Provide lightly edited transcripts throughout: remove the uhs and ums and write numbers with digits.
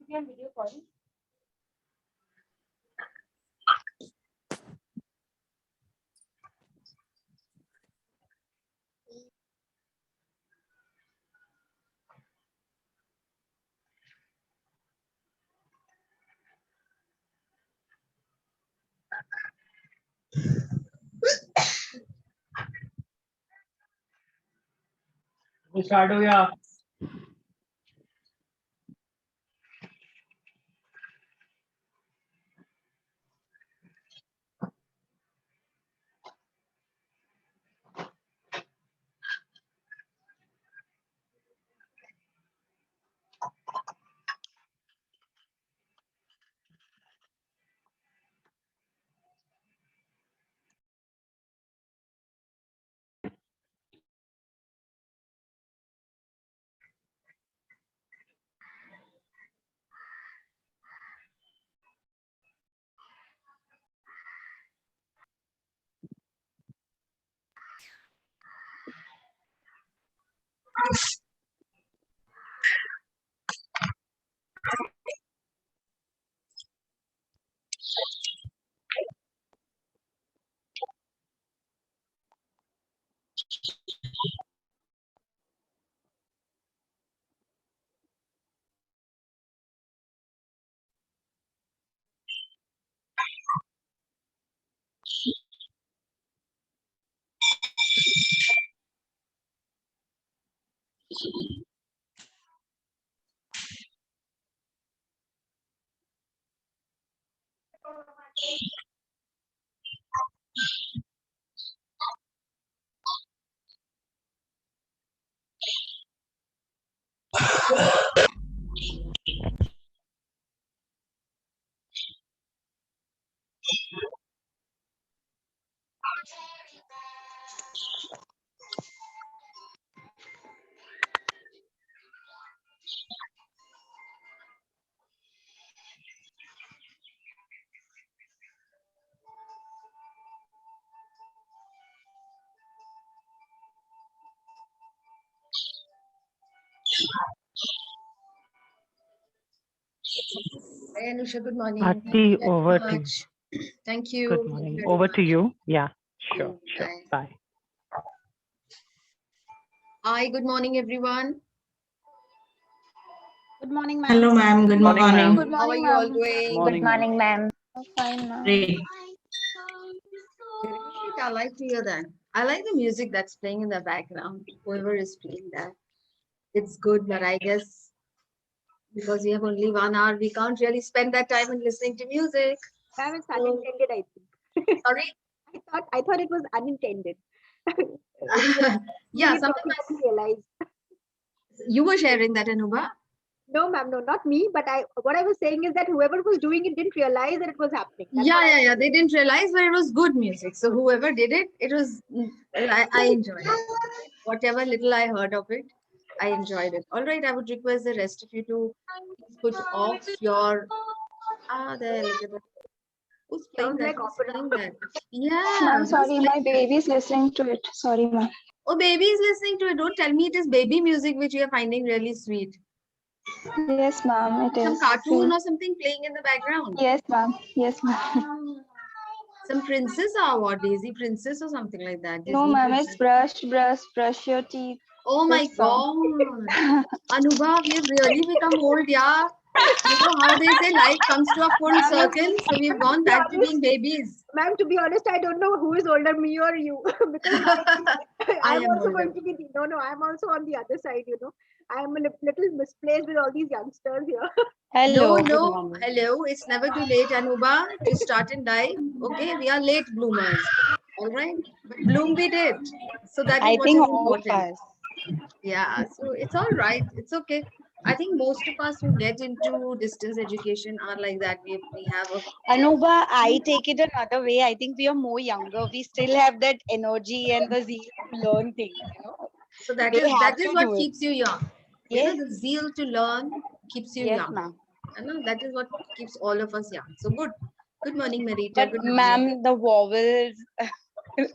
video calling. Start हो गया। Hi, Anusha, good morning. Aarti, over to you. Much. Thank you. Good morning. Over to you. Yeah, sure. Bye. Bye. Hi, good morning, everyone. Good morning, ma'am. Hello, ma'am. Good Morning, morning. ma'am. Good How are morning, you all ma'am. doing? Morning, ma'am. ma'am. Fine, ma'am. Great. Great. I like to hear that. I like the music that's playing in the background. Whoever is playing that, it's good. But I guess because we have only 1 hour, we can't really spend that time in listening to music. Ma'am, it's So- unintended, I think. Sorry. I thought it was unintended. Yeah, Really sometimes talking, I realized. you were sharing that, Anuba. No, ma'am, no, not me. But what I was saying is that whoever was doing it didn't realize that it was happening. That's what I- Yeah. They didn't realize, but it was good music. So whoever did it, it was. I enjoyed it. Whatever little I heard of it, I enjoyed it. All right, I would request the rest of you to put off your. There. Look at that. Who's playing Sounds that? like Who's opera. playing that? Yeah. Ma'am, who's sorry, my playing that? baby is listening to it. Sorry, ma'am. Oh, baby is listening to it. Don't tell me it is baby music which you are finding really sweet. Yes, ma'am, it Some is. cartoon or something playing in the background. Yes, ma'am. Yes, ma'am. Some princess or what? Daisy Princess or something like that. No, Disney ma'am, princess. it's brush your teeth. Oh my This song. God. Anubha, we have really become old, yeah. You know how they say life comes to a full circle? So we've gone back to being babies. Ma'am, to be honest, I don't know who is older, me or you. Because I I'm am also older. going to be no, I'm also on the other side, I am a little misplaced with all these youngsters here. Hello. No. Hello. It's never too late, Anuba, to start in life. Okay, we are late bloomers. All right. But bloom we did. So that is I what think is all of important. us. Yeah, so it's all right. It's okay. I think most of us who get into distance education are like that. We have a Anuba, I take it another way. I think we are more younger. We still have that energy and the zeal to learn things. so that We is have to what do it. keeps you young. You Yes, know, the zeal to learn keeps you yes, young. ma'am. You know, that is what keeps all of us young. So good. Good morning, Marita. But Good morning. ma'am, the vowels.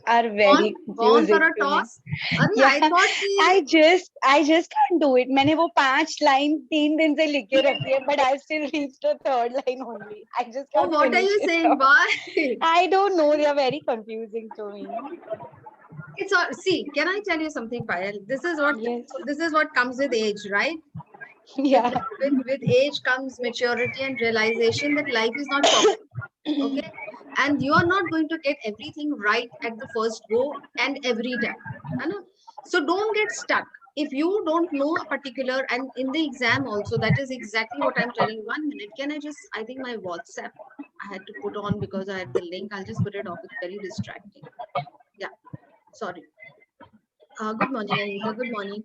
are very Gone for confusing a to me. toss. Arey, Yeah, I thought कि I just can't do it. मैंने वो 5 line 3 दिन से लिख के रखी है, but I still reached the third line only. I just oh, can't what are finish you it saying? off. Why? I don't know. They are very confusing to me. It's all, see, can I tell you something, Payal? Yes. This is what comes with age, right? Yeah. With age comes maturity and realization that life is not perfect. Okay, and you are not going to get everything right at the first go and every time. है ना? So don't get stuck. If you don't know a particular, and in the exam also, that is exactly what I'm telling. 1 minute, can I just, I think my WhatsApp I had to put on because I had the link. I'll just put it off. It's very distracting. Yeah, sorry. Good morning, Anita. Good morning.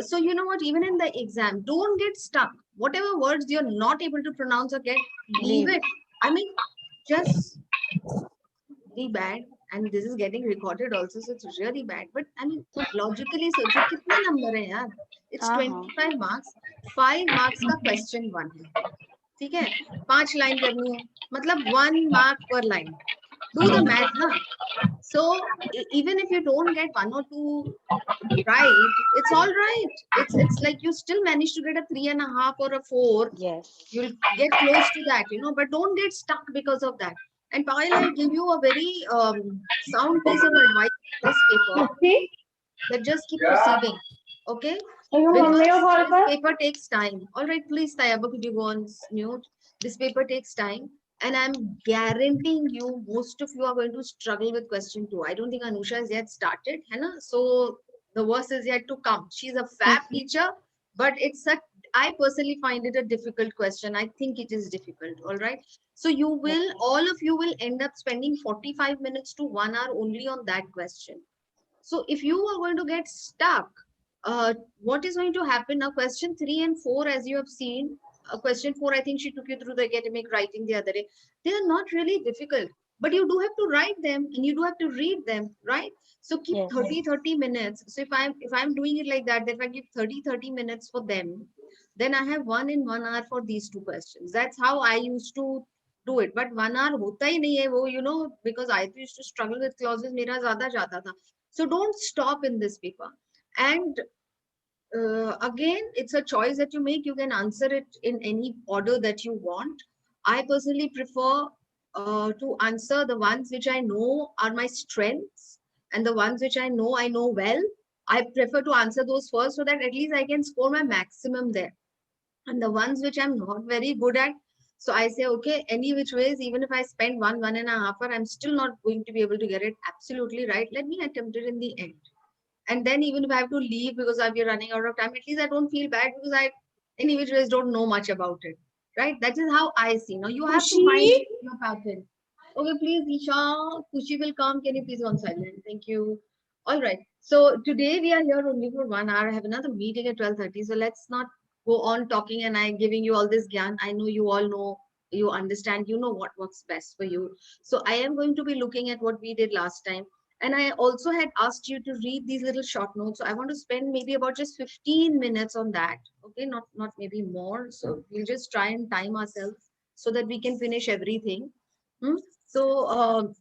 So you know what? Even in the exam, don't get stuck. Whatever words you're not able to pronounce or get, leave it. I mean, just be bad. And this is getting recorded also, so it's really bad. But I mean, logically, so कितने number है यार? It's हाँ, 25 marks. 5 marks का question 1 है. ठीक है? 5 line करनी है. मतलब 1 mark per line. Do the math, na? So even if you don't get 1 or 2 right, it's all right. It's like you still manage to get a 3.5 or a 4. Yes. You'll get close to that, you know, but don't get stuck because of that. And Payal, I'll give you a very sound piece of advice in this paper, that just keep proceeding. Okay? Because this paper takes time. All right, please, Tayaba, could you go on mute? This paper takes time. And I'm guaranteeing you, most of you are going to struggle with question 2. I don't think Anusha has yet started, Hannah. So the worst is yet to come. She's a fab teacher, but I personally find it a difficult question. I think it is difficult. All right. So you will, all of you will end up spending 45 minutes to 1 hour only on that question. So if you are going to get stuck, what is going to happen now? Question 3 and 4, as you have seen, question 4, I think she took you through the academic writing the other day. They are not really difficult, but you do have to write them and you do have to read them, right? So keep Yes. 30 minutes. So if I'm doing it like that, if I give 30 minutes for them, then I have 1 in 1 hour for these 2 questions. That's how I used to do it. But 1 hour hota hi nahi hai wo, you know, because I used to struggle with clauses. Mera zyada jata tha. So don't stop in this paper. And again, it's a choice that you make. You can answer it in any order that you want. I personally prefer to answer the ones which I know are my strengths and the ones which I know well. I prefer to answer those first so that at least I can score my maximum there. And the ones which I'm not very good at, so I say, okay, any which ways, even if I spend 1.5 hours, I'm still not going to be able to get it absolutely right. Let me attempt it in the end. And then even if I have to leave because I'll be running out of time, at least I don't feel bad because I, any which ways, don't know much about it. Right? That is how I see. Now you have to find your pattern. Okay, please, Isha, Kushi will come. Can you please go on silent? Thank you. All right. So today we are here only for 1 hour. I have another meeting at 12:30. So let's not go on talking and I giving you all this gyan. I know you all know, you understand, you know what works best for you. So I am going to be looking at what we did last time. And I also had asked you to read these little short notes. So I want to spend maybe about just 15 minutes on that. Okay, not maybe more. So we'll just try and time ourselves so that we can finish everything. So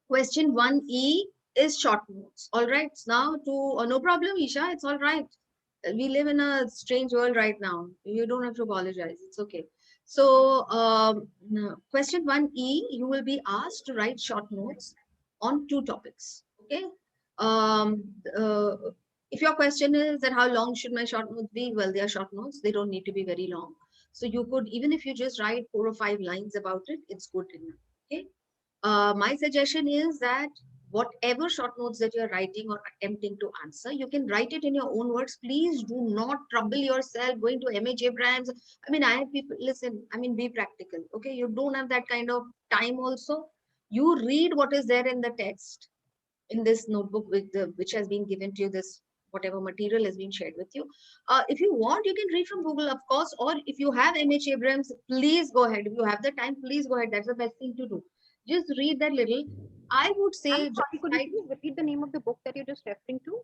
question 1E is short notes. All right. Now to no problem, Isha. It's all right. We live in a strange world right now. You don't have to apologize. It's okay. So question 1E, you will be asked to write short notes on 2 topics. Okay. Um, uh, if your question is that how long should my short notes be? Well, they are short notes. They don't need to be very long. So you could, even if you just write 4 or 5 lines about it, it's good enough. Okay. My suggestion is that whatever short notes that you're writing or attempting to answer, you can write it in your own words. Please do not trouble yourself going to MH Abrams. I mean, I have people, listen, I mean, be practical. Okay. You don't have that kind of time also. You read what is there in the text in this notebook which has been given to you, this whatever material has been shared with you. If you want, you can read from Google, of course, or if you have MH Abrams, please go ahead. If you have the time, please go ahead. That's the best thing to do. Just read that little. I would say, I'm sorry, could you please repeat the name of the book that you're just referring to?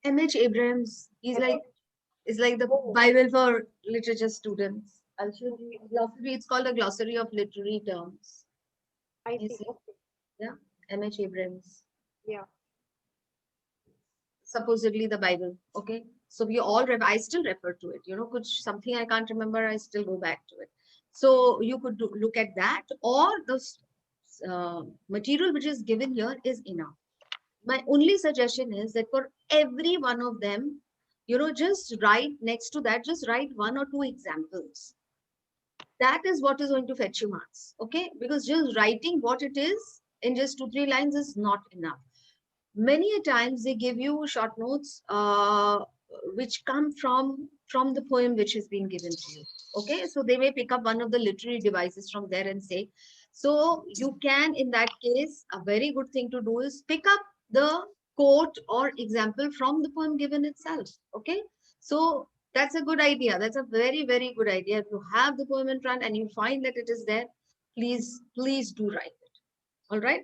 MH Abrams. He's MH? like, is like the Oh. Bible for literature students. I'll show you glossary. It's called a glossary of literary terms. I You see. see? Okay. Yeah, MH Abrams. Yeah. Supposedly the Bible. Okay. So we all, I still refer to it, you know, something I can't remember, I still go back to it. So you could look at that, or the material which is given here is enough. My only suggestion is that for every one of them, you know, just write next to that, just write 1 or 2 examples. That is what is going to fetch you marks. Okay. Because just writing what it is in just 2-3 lines is not enough. Many a times they give you short notes which come from the poem which has been given to you. Okay, so they may pick up one of the literary devices from there and say, so you can, in that case, a very good thing to do is pick up the quote or example from the poem given itself. Okay, so that's a good idea. That's a very, very good idea. If you have the poem in front and you find that it is there, please do write it. All right.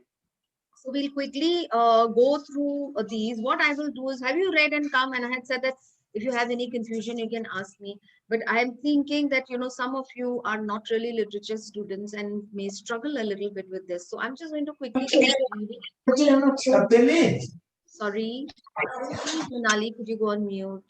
So we'll quickly go through these. What I will do is, have you read and come? And I had said that if you have any confusion, you can ask me. But I'm thinking that, you know, some of you are not really literature students and may struggle a little bit with this. So I'm just going to quickly start reading. Sorry. Manali, could you go on mute?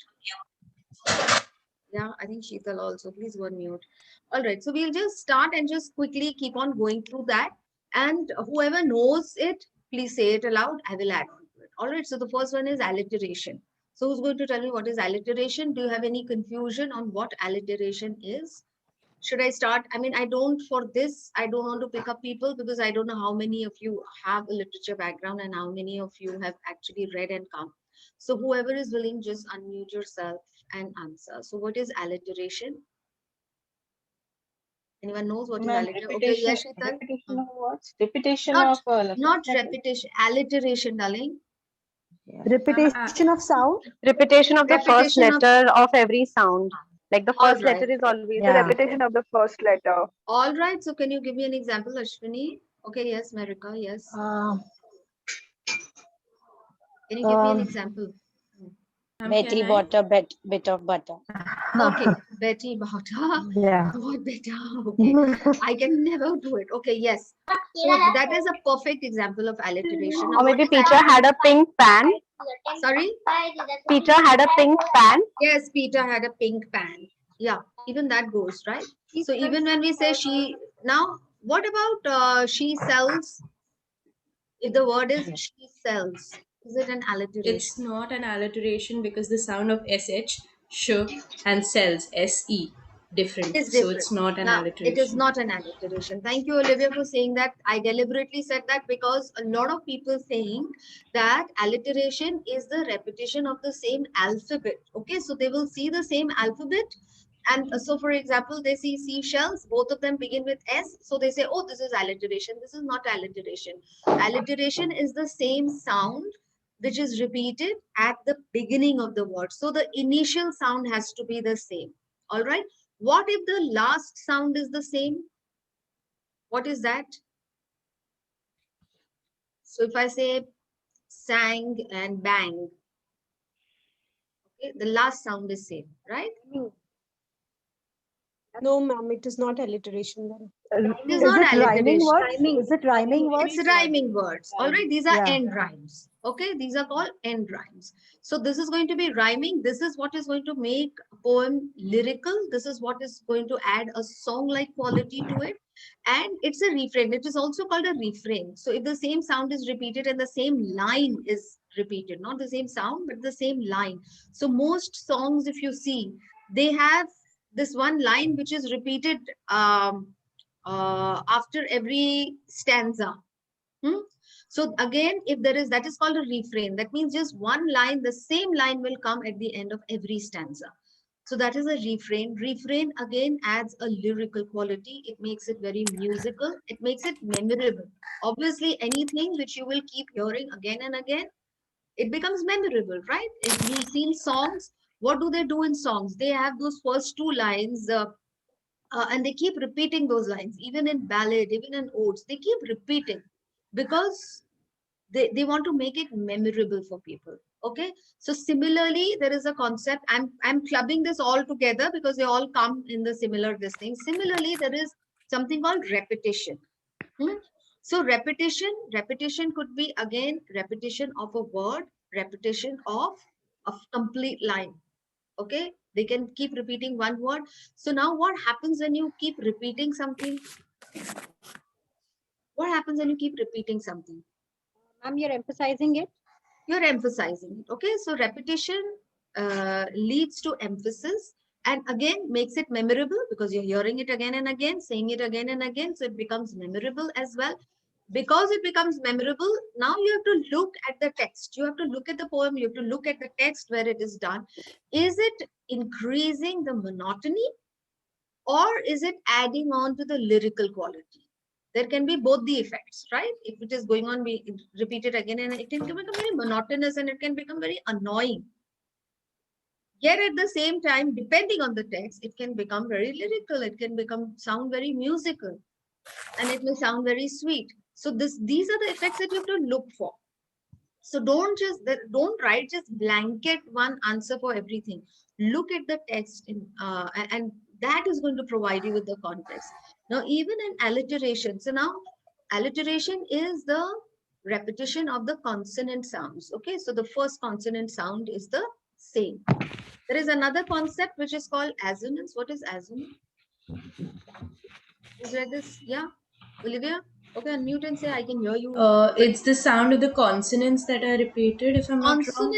Yeah, I think Sheetal also. Please go on mute. All right. So we'll just start and just quickly keep on going through that. And whoever knows it, please say it aloud. I will add on to it. All right. So the first one is alliteration. So who's going to tell me what is alliteration? Do you have any confusion on what alliteration is? Should I start? I mean, I don't want to pick up people because I don't know how many of you have a literature background and how many of you have actually read and come. So whoever is willing, just unmute yourself and answer. So what is alliteration? Anyone knows what is alliteration? Okay, yes, Sheetal. Repetition of words. Repetition Not, of not repetition, alliteration, darling. Repetition of sound. Repetition of the first Repetition of- letter of every sound. Like the All first letter right. is always Yeah. repetition of the first letter. All right. So can you give me an example, Ashwini? Okay, yes, Marika, yes. Uh, Can you give me an um, example? Betty bought a bit of butter. Okay, Betty Bauta. Yeah. What better? Okay. I can never do it. Okay, yes. So that is a perfect example of alliteration. Now, Or maybe what is Peter had a pink pan. Sorry? Peter had a pink pan. Yes, Peter had a pink pan. Yeah, even that goes, right? So even when we say she, now what about she sells? If the word is she sells, is it an alliteration? It's not an alliteration because the sound of sh, sh, and cells, se, different. It is So different. it's not an Now, alliteration. it is not an alliteration. Thank you, Olivia, for saying that. I deliberately said that because a lot of people think that alliteration is the repetition of the same alphabet. Okay, so they will see the same alphabet. And so, for example, they see seashells, both of them begin with S. So they say, oh, this is alliteration. This is not alliteration. Alliteration is the same sound which is repeated at the beginning of the word. So the initial sound has to be the same. All right. What if the last sound is the same? What is that? So if I say sang and bang, okay, the last sound is same, right? No, ma'am, it is not alliteration then. It is Is not it rhyming alliteration. words? Is it rhyming words? It's rhyming words. All right, these are Yeah. end rhymes. Okay, these are called end rhymes. So this is going to be rhyming. This is what is going to make a poem lyrical. This is what is going to add a song-like quality to it. And it's a refrain. It is also called a refrain. So if the same sound is repeated and the same line is repeated, not the same sound, but the same line. So most songs, if you see, they have this one line which is repeated after every stanza. So again, if there is, that is called a refrain. That means just one line, the same line will come at the end of every stanza. So that is a refrain. Refrain again adds a lyrical quality. It makes it very musical. It makes it memorable. Obviously, anything which you will keep hearing again and again, it becomes memorable, right? If you've seen songs, what do they do in songs? They have those first two lines and they keep repeating those lines. Even in ballad, even in odes, they keep repeating because they want to make it memorable for people. Okay, so similarly, there is a concept. I'm clubbing this all together because they all come in the similar this thing. Similarly, there is something called repetition. So repetition could be again repetition of a word, repetition of a complete line. Okay, they can keep repeating one word. So now what happens when you keep repeating something? What happens when you keep repeating something? Ma'am, you're emphasizing it. You're emphasizing it. Okay, so repetition leads to emphasis and again makes it memorable because you're hearing it again and again, saying it again and again. So it becomes memorable as well. Because it becomes memorable, now you have to look at the text. You have to look at the poem. You have to look at the text where it is done. Is it increasing the monotony or is it adding on to the lyrical quality? There can be both the effects, right? If it is going on, we repeat it again and it can become very monotonous and it can become very annoying. Yet at the same time, depending on the text, it can become very lyrical. It can sound very musical and it may sound very sweet. So these are the effects that you have to look for. So don't write just blanket one answer for everything. Look at the text and that is going to provide you with the context. Now, even in alliteration. So now alliteration is the repetition of the consonant sounds. Okay, so the first consonant sound is the same. There is another concept which is called assonance. What is assonance? Who's read this? Yeah, Olivia? Okay, unmute and say I can hear you. It's the sound of the consonants that are repeated, if I'm not wrong.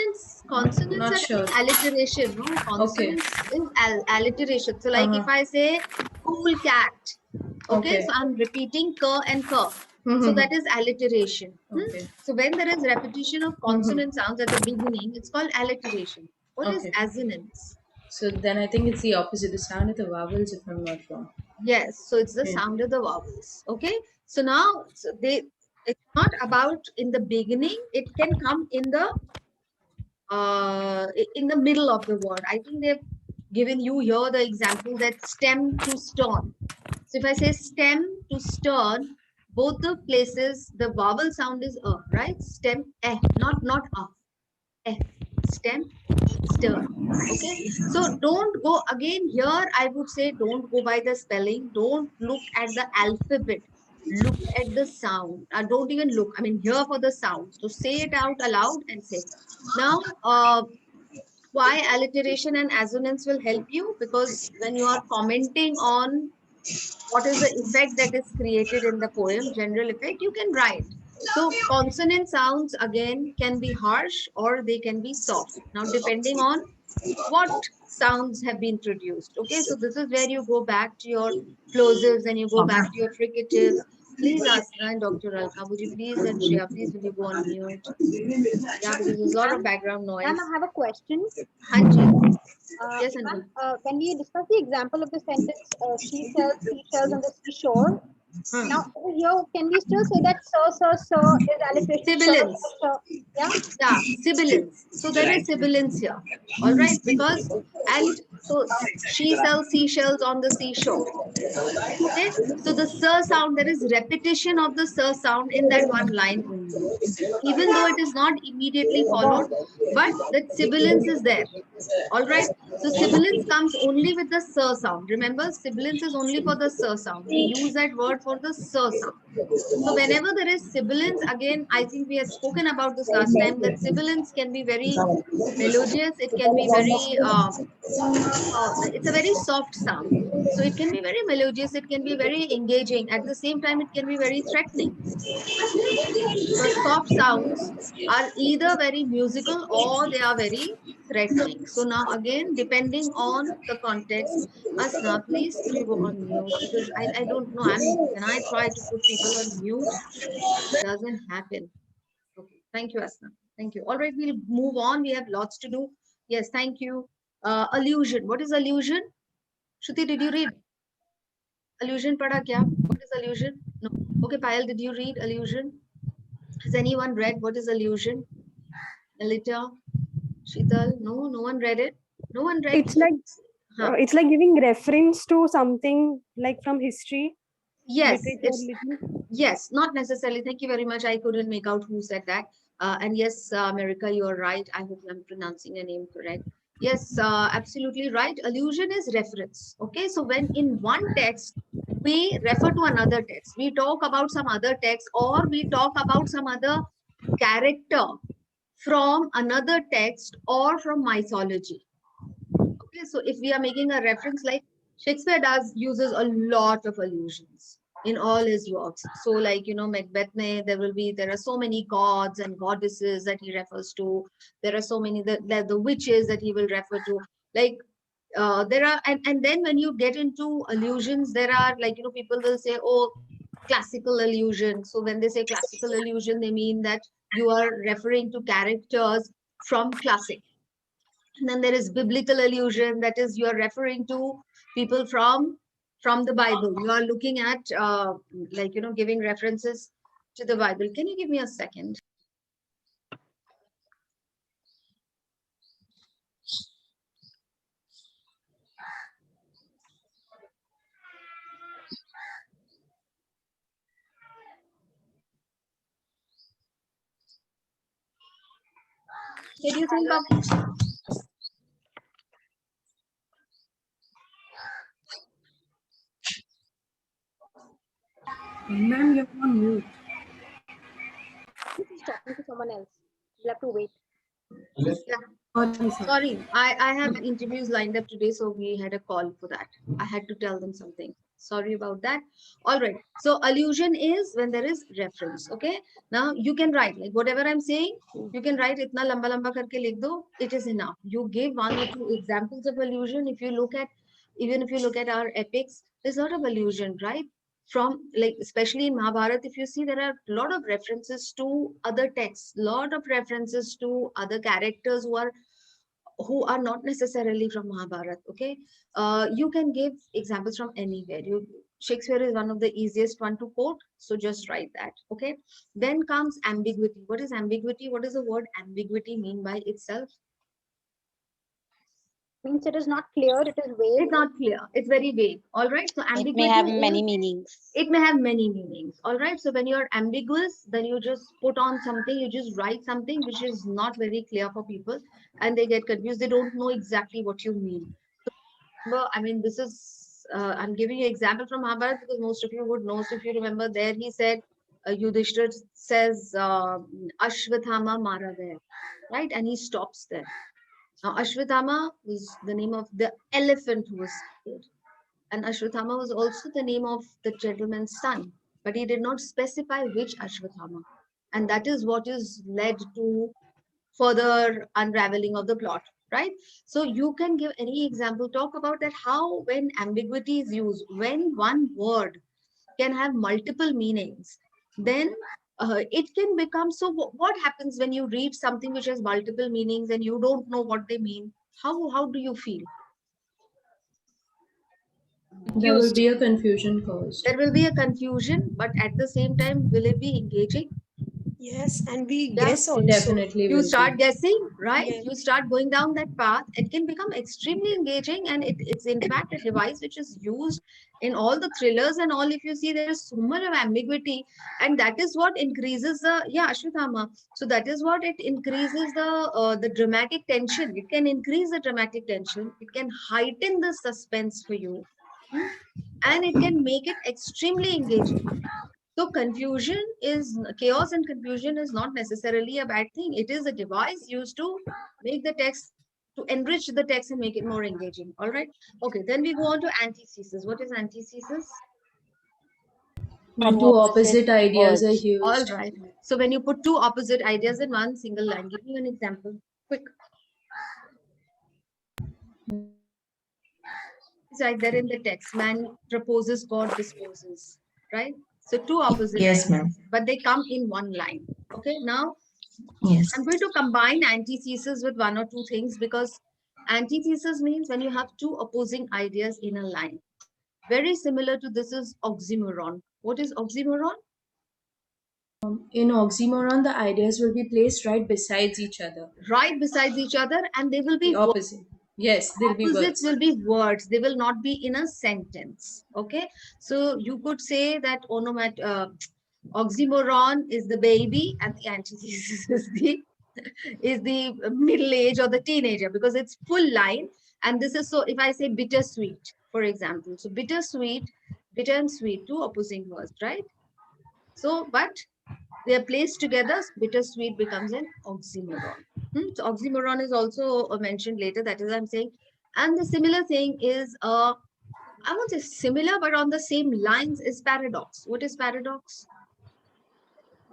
Consonants Not are sure. alliteration, no? Consonants is alliteration. So like if I say cool cat, okay, so I'm repeating k and k. So that is alliteration. Okay. So when there is repetition of consonant sounds at the beginning, it's called alliteration. What is Okay. assonance? So then I think it's the opposite, the sound of the vowels, if I'm not wrong. Yes, so it's the Yeah. sound of the vowels. Okay, so now it's not about in the beginning. It can come in the middle of the word. I think they've given you here the example that stem to stern. So if I say stem to stern, both the places the vowel sound is right? Stem not stem stern. Okay, so don't go again here. I would say don't go by the spelling. Don't look at the alphabet. Look at the sound. Don't even look. I mean, hear for the sound. So say it out aloud and say. Now, why alliteration and assonance will help you? Because when you are commenting on what is the effect that is created in the poem, general effect, you can write. So consonant sounds again can be harsh or they can be soft. Now, depending on what sounds have been introduced. Okay, so this is where you go back to your plosives and you go back to your fricatives. Please ask and Dr. Alka, would you please, and Shreya, please will you go on mute? Yeah, because there's a lot of background noise. Ma'am, I have a question. Hanji. Yes, Ma'am, Anju. when we discuss the example of the sentence, she sells seashells on the seashore. Now, over here, can we still say that sir is alliteration? Sibilance. Yeah? Yeah, sibilance. So there is sibilance here. All right, because so she sells seashells on the seashore. Okay, so the sir sound, there is repetition of the sir sound in that one line only. Even though it is not immediately followed, but that sibilance is there. All right. So sibilance comes only with the sir sound. Remember, sibilance is only for the sir sound. We use that word for the sir sound. So whenever there is sibilance, again, I think we had spoken about this last time, that sibilance can be very melodious. It can be very, it's a very soft sound. So it can be very melodious. It can be very engaging. At the same time, it can be very threatening. The soft sounds are either very musical or they are very threatening. So now again, depending on the context, Asna, please could you go on mute? Because I don't know. When I try to put people on mute, it doesn't happen. Okay, thank you, Asna. Thank you. All right, we'll move on. We have lots to do. Yes, thank you. Allusion. What is allusion? Shruti, did you read? Allusion pada kya? What is allusion? No. Okay, Payal, did you read allusion? Has anyone read what is allusion? Alita, Sheetal? No, no one read it. No one read. It's like Huh. it's like giving reference to something like from history. Yes, literature, little. yes, not necessarily. Thank you very much. I couldn't make out who said that. And yes, America, you are right. I hope I'm pronouncing your name correct. Yes, absolutely right. Allusion is reference. Okay, so when in one text we refer to another text, we talk about some other text, or we talk about some other character from another text or from mythology. Okay, so if we are making a reference, like Shakespeare uses a lot of allusions in all his works. So like, Macbeth, there are so many gods and goddesses that he refers to. There are so many, the witches that he will refer to. Like, there are, and then when you get into allusions, there are, like, people will say, oh, classical allusion. So when they say classical allusion, they mean that you are referring to characters from classic. And then there is biblical allusion, that is, you are referring to people from the Bible. You are looking at, like, giving references to the Bible. Can you give me a second? What do you think of? Ma'am, you're on mute. He's talking to someone else. We'll have to wait. Yeah. Sorry, I have interviews lined up today, so we had a call for that. I had to tell them something. Sorry about that. All right. So allusion is when there is reference. Okay. Now you can write, like, whatever I'm saying, you can write itna lamba lamba karke likh do. It is enough. You give one or two examples of allusion. Even if you look at our epics, there's a lot of allusion, right? From, like, especially in Mahabharata, if you see, there are a lot of references to other texts, lot of references to other characters who are not necessarily from Mahabharata. Okay, you can give examples from anywhere. Shakespeare is one of the easiest one to quote, so just write that. Okay, then comes ambiguity. What is ambiguity? What does the word ambiguity mean by itself? Means it is not clear, it is vague. It's not clear. It's very vague. All right. So ambiguity It may have is, many meanings. it may have many meanings. All right. So when you're ambiguous, then you just put on something, you just write something which is not very clear for people, and they get confused. They don't know exactly what you mean. So, I mean, this is, I'm giving you an example from Mahabharata because most of you would know. So if you remember, there he said, Yudhishthira says, Ashwathama Mara there, right? And he stops there. Now, Ashwathama was the name of the elephant who was killed. And Ashwathama was also the name of the gentleman's son, but he did not specify which Ashwathama. And that is what is led to further unraveling of the plot, right? So you can give any example, talk about that, how when ambiguity is used, when one word can have multiple meanings, then it can become, so what happens when you read something which has multiple meanings and you don't know what they mean? How do you feel? There will be a confusion caused. There will be a confusion, but at the same time, will it be engaging? Yes, and we Yeah. guess also. Definitely You will start be. guessing, right? Yes. You start going down that path. It can become extremely engaging, and it's in fact a device which is used in all the thrillers and all. If you see, there is so much of ambiguity, and that is what increases the, yeah, Ashwatthama. So that is what it increases the dramatic tension. It can increase the dramatic tension. It can heighten the suspense for you, and it can make it extremely engaging. So chaos and confusion is not necessarily a bad thing. It is a device used to make the text, to enrich the text and make it more engaging. All right. Okay. Then we go on to antithesis. What is antithesis? When two opposite ideas are used. All right. So when you put two opposite ideas in one single line, give me an example. Quick. It's right there in the text. Man proposes, God disposes. Right? So two opposite Yes, ideas, ma'am. but they come in one line. Okay. Now, Yes. I'm going to combine antithesis with one or two things, because antithesis means when you have two opposing ideas in a line. Very similar to this is oxymoron. What is oxymoron? In oxymoron, the ideas will be placed right besides each other. Right besides each other, and they will be The opposite. Yes, they'll be opposites words. will be words. They will not be in a sentence. Okay. So you could say that oxymoron is the baby and the antithesis is the is the middle age or the teenager, because it's full line. And this is, so if I say bittersweet, for example, so bittersweet, bitter and sweet, two opposing words, right? So, but they are placed together, bittersweet becomes an oxymoron. So oxymoron is also mentioned later, that is I'm saying. And the similar thing is, I won't say similar, but on the same lines is paradox. What is paradox?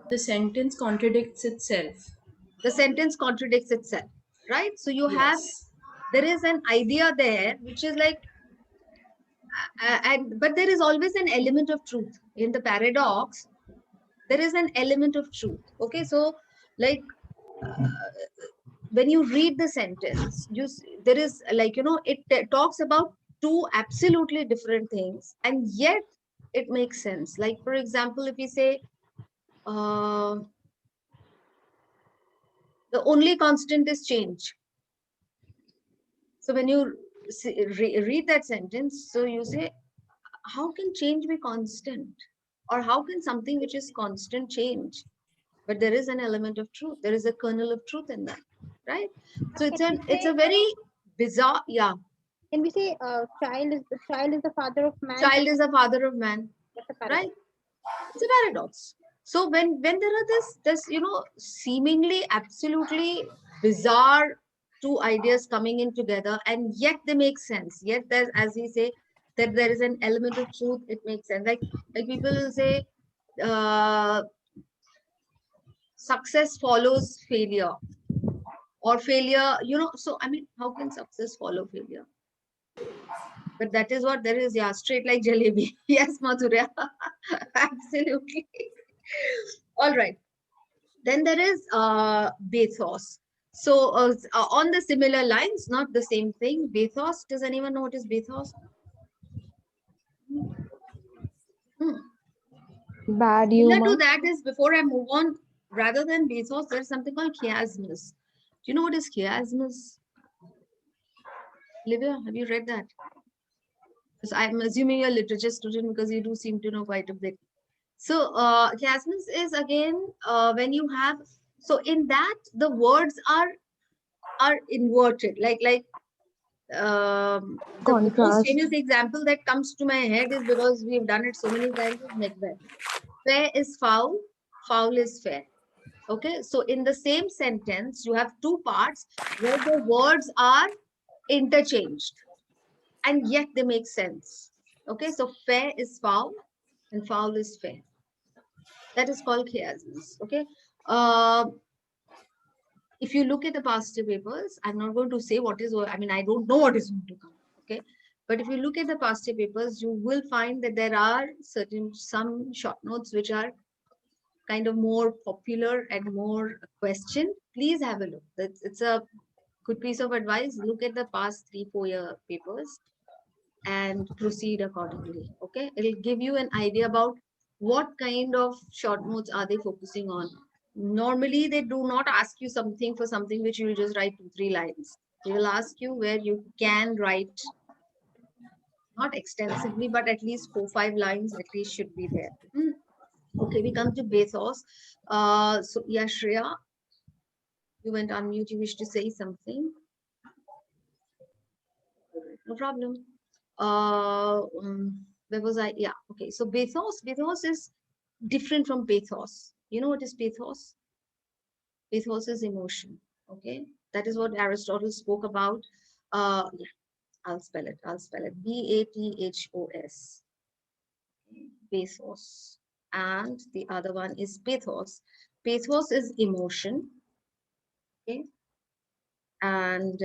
The sentence contradicts itself. The sentence contradicts itself, right? So you have, Yes. there is an idea there, which is like, but there is always an element of truth in the paradox. There is an element of truth. Okay, so like when you read the sentence, there is like, it talks about two absolutely different things, and yet it makes sense. Like for example, if we say the only constant is change. So when you read that sentence, so you say, how can change be constant? Or how can something which is constant change? But there is an element of truth. There is a kernel of truth in that, right? So it's a very bizarre, yeah. Can we say child is the father of man? Child is the father of man, That's a paradox. right? It's a paradox. So when there are this seemingly absolutely bizarre two ideas coming in together, and yet they make sense. Yet there's, as we say, that there is an element of truth. It makes sense. Like people will say, success follows failure, or failure. So I mean, how can success follow failure? But that is what there is. Yeah, straight like jalebi. Yes, Madhurya. Absolutely. All right. Then there is bathos. So on the similar lines, not the same thing. Bathos. Does anyone know what is bathos? Bad Similar humor. to that is, before I move on, rather than bathos, there's something called chiasmus. Do you know what is chiasmus? Livia, have you read that? Because I'm assuming you're a literature student, because you do seem to know quite a bit. So chiasmus is again when you have, so in that the words are inverted, like the most Contrast. famous example that comes to my head is, because we've done it so many times, is Macbeth. Fair is foul, foul is fair. Okay, so in the same sentence, you have two parts where the words are interchanged, and yet they make sense. Okay, so fair is foul and foul is fair. That is called chiasmus. Okay. If you look at the past year papers, I'm not going to say what is, I mean, I don't know what is going to come. Okay. But if you look at the past year papers, you will find that there are some short notes which are kind of more popular and more questioned. Please have a look. It's a good piece of advice. Look at the past 3-4 year papers and proceed accordingly. Okay. It'll give you an idea about what kind of short notes are they focusing on. Normally, they do not ask you something for something which you will just write 2-3 lines. They will ask you where you can write, not extensively, but at least 4-5 lines at least should be there. Okay, we come to bathos. So, yeah, Shreya, you went on mute. You wish to say something? No problem. Where was I? Yeah, okay. So bathos is different from pathos. You know what is pathos? Pathos is emotion. Okay, that is what Aristotle spoke about. Yeah, I'll spell it. Bathos. Pathos. And the other one is pathos. Pathos is emotion. Okay, and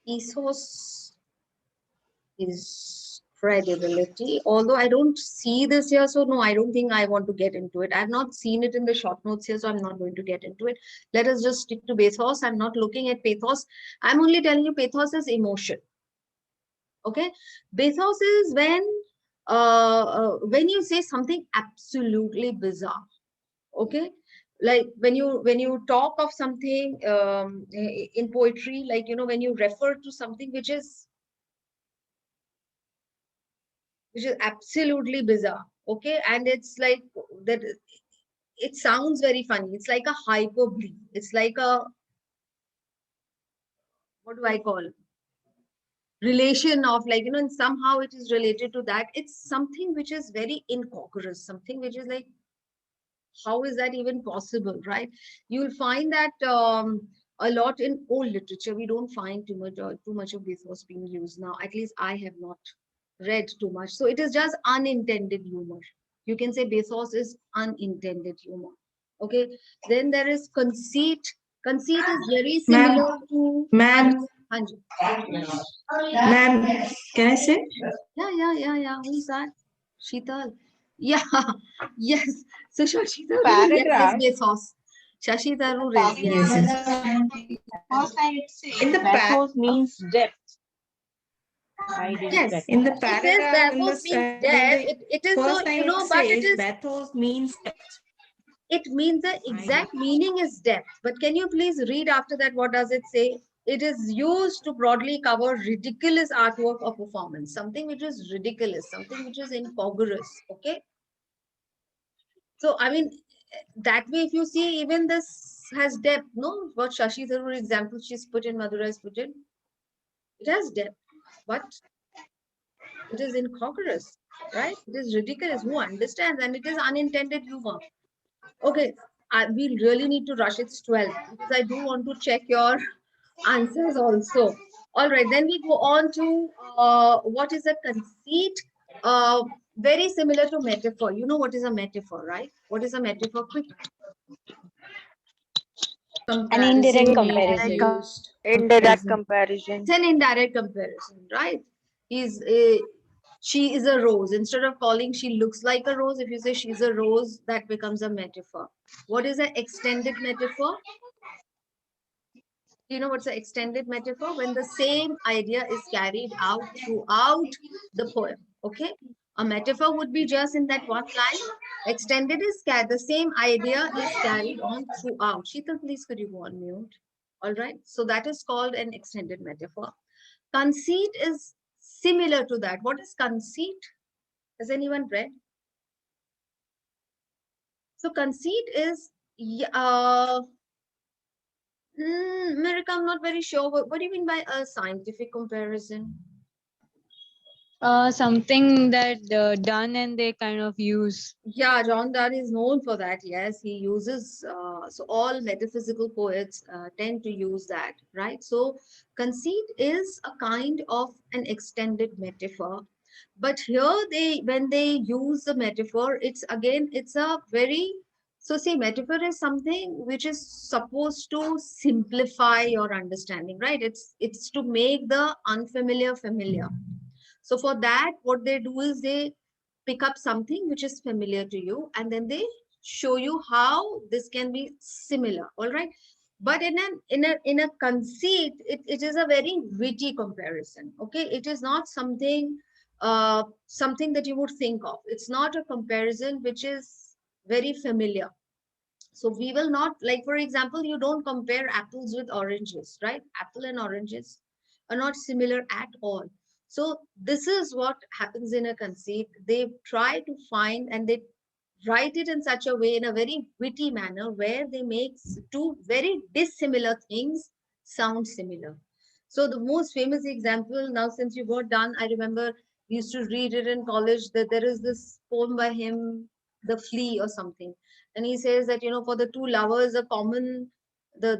ethos is credibility. Although I don't see this here, so no, I don't think I want to get into it. I've not seen it in the short notes here, so I'm not going to get into it. Let us just stick to bathos. I'm not looking at pathos. I'm only telling you pathos is emotion. Okay, bathos is when you say something absolutely bizarre. Okay, like when you talk of something in poetry, like when you refer to something which is absolutely bizarre. Okay, and it's like that it sounds very funny. It's like a hyperbole. It's like a, what do I call? Relation of, like, you know, and somehow it is related to that. It's something which is very incongruous, something which is like, how is that even possible, right? You'll find that a lot in old literature. We don't find too much of bathos being used now. At least I have not read too much. So it is just unintended humor. You can say bathos is unintended humor. Okay. Then there is conceit. Conceit is very similar to Ma'am, Hanji. ma'am, can I sit? Yeah. Who's that? Sheetal. Yeah, yes. So Shashi Tharoor, Paragraph. yes, bathos. Shashi Tharoor is, Yes, yes. yes. In the Bathos means depth. I didn't Yes. get in the It says paragraph, in bathos the means death. It is so, first line you know, it but it says is, bathos means depth. it means the exact meaning is depth. But can you please read after that? What does it say? It is used to broadly cover ridiculous artwork or performance, something which is ridiculous, something which is incongruous. Okay. So, I mean, that way, if you see, even this has depth, no? What Shashi Tharoor example she's put in, Madhura has put in, it has depth, but it is incongruous, right? It is ridiculous. Who understands? And it is unintended humor. Okay, we really need to rush. It's 12 because I do want to check your answers also. All right, then we go on to what is a conceit? Very similar to metaphor. You know what is a metaphor, right? What is a metaphor? Quick. an indirect Comparison comparison. used. Indirect comparison. It's an indirect comparison, right? She is a rose. Instead of calling she looks like a rose, if you say she's a rose, that becomes a metaphor. What is an extended metaphor? Do you know what's an extended metaphor? When the same idea is carried out throughout the poem. Okay? A metaphor would be just in that one line. Extended is the same idea is carried on throughout. Sheetal, please could you go on mute? All right. So that is called an extended metaphor. Conceit is similar to that. What is conceit? Has anyone read? So conceit is, America, I'm not very sure. What do you mean by a scientific comparison? Something that done and they kind of use. Yeah, John Donne is known for that. Yes, he uses, so all metaphysical poets tend to use that, right? So conceit is a kind of an extended metaphor. But here when they use the metaphor, it's a very, so see, metaphor is something which is supposed to simplify your understanding, right? It's to make the unfamiliar familiar. So for that, what they do is they pick up something which is familiar to you, and then they show you how this can be similar. All right. But in a conceit, it is a very witty comparison. Okay. It is not something something that you would think of. It's not a comparison which is very familiar. So we will not, like, for example, you don't compare apples with oranges, right? Apple and oranges are not similar at all. So this is what happens in a conceit. They try to find and they write it in such a way, in a very witty manner, where they make two very dissimilar things sound similar. So the most famous example, now since you got done, I remember we used to read it in college, that there is this poem by him, The Flea or something. And he says that, you know, for the two lovers, a common, the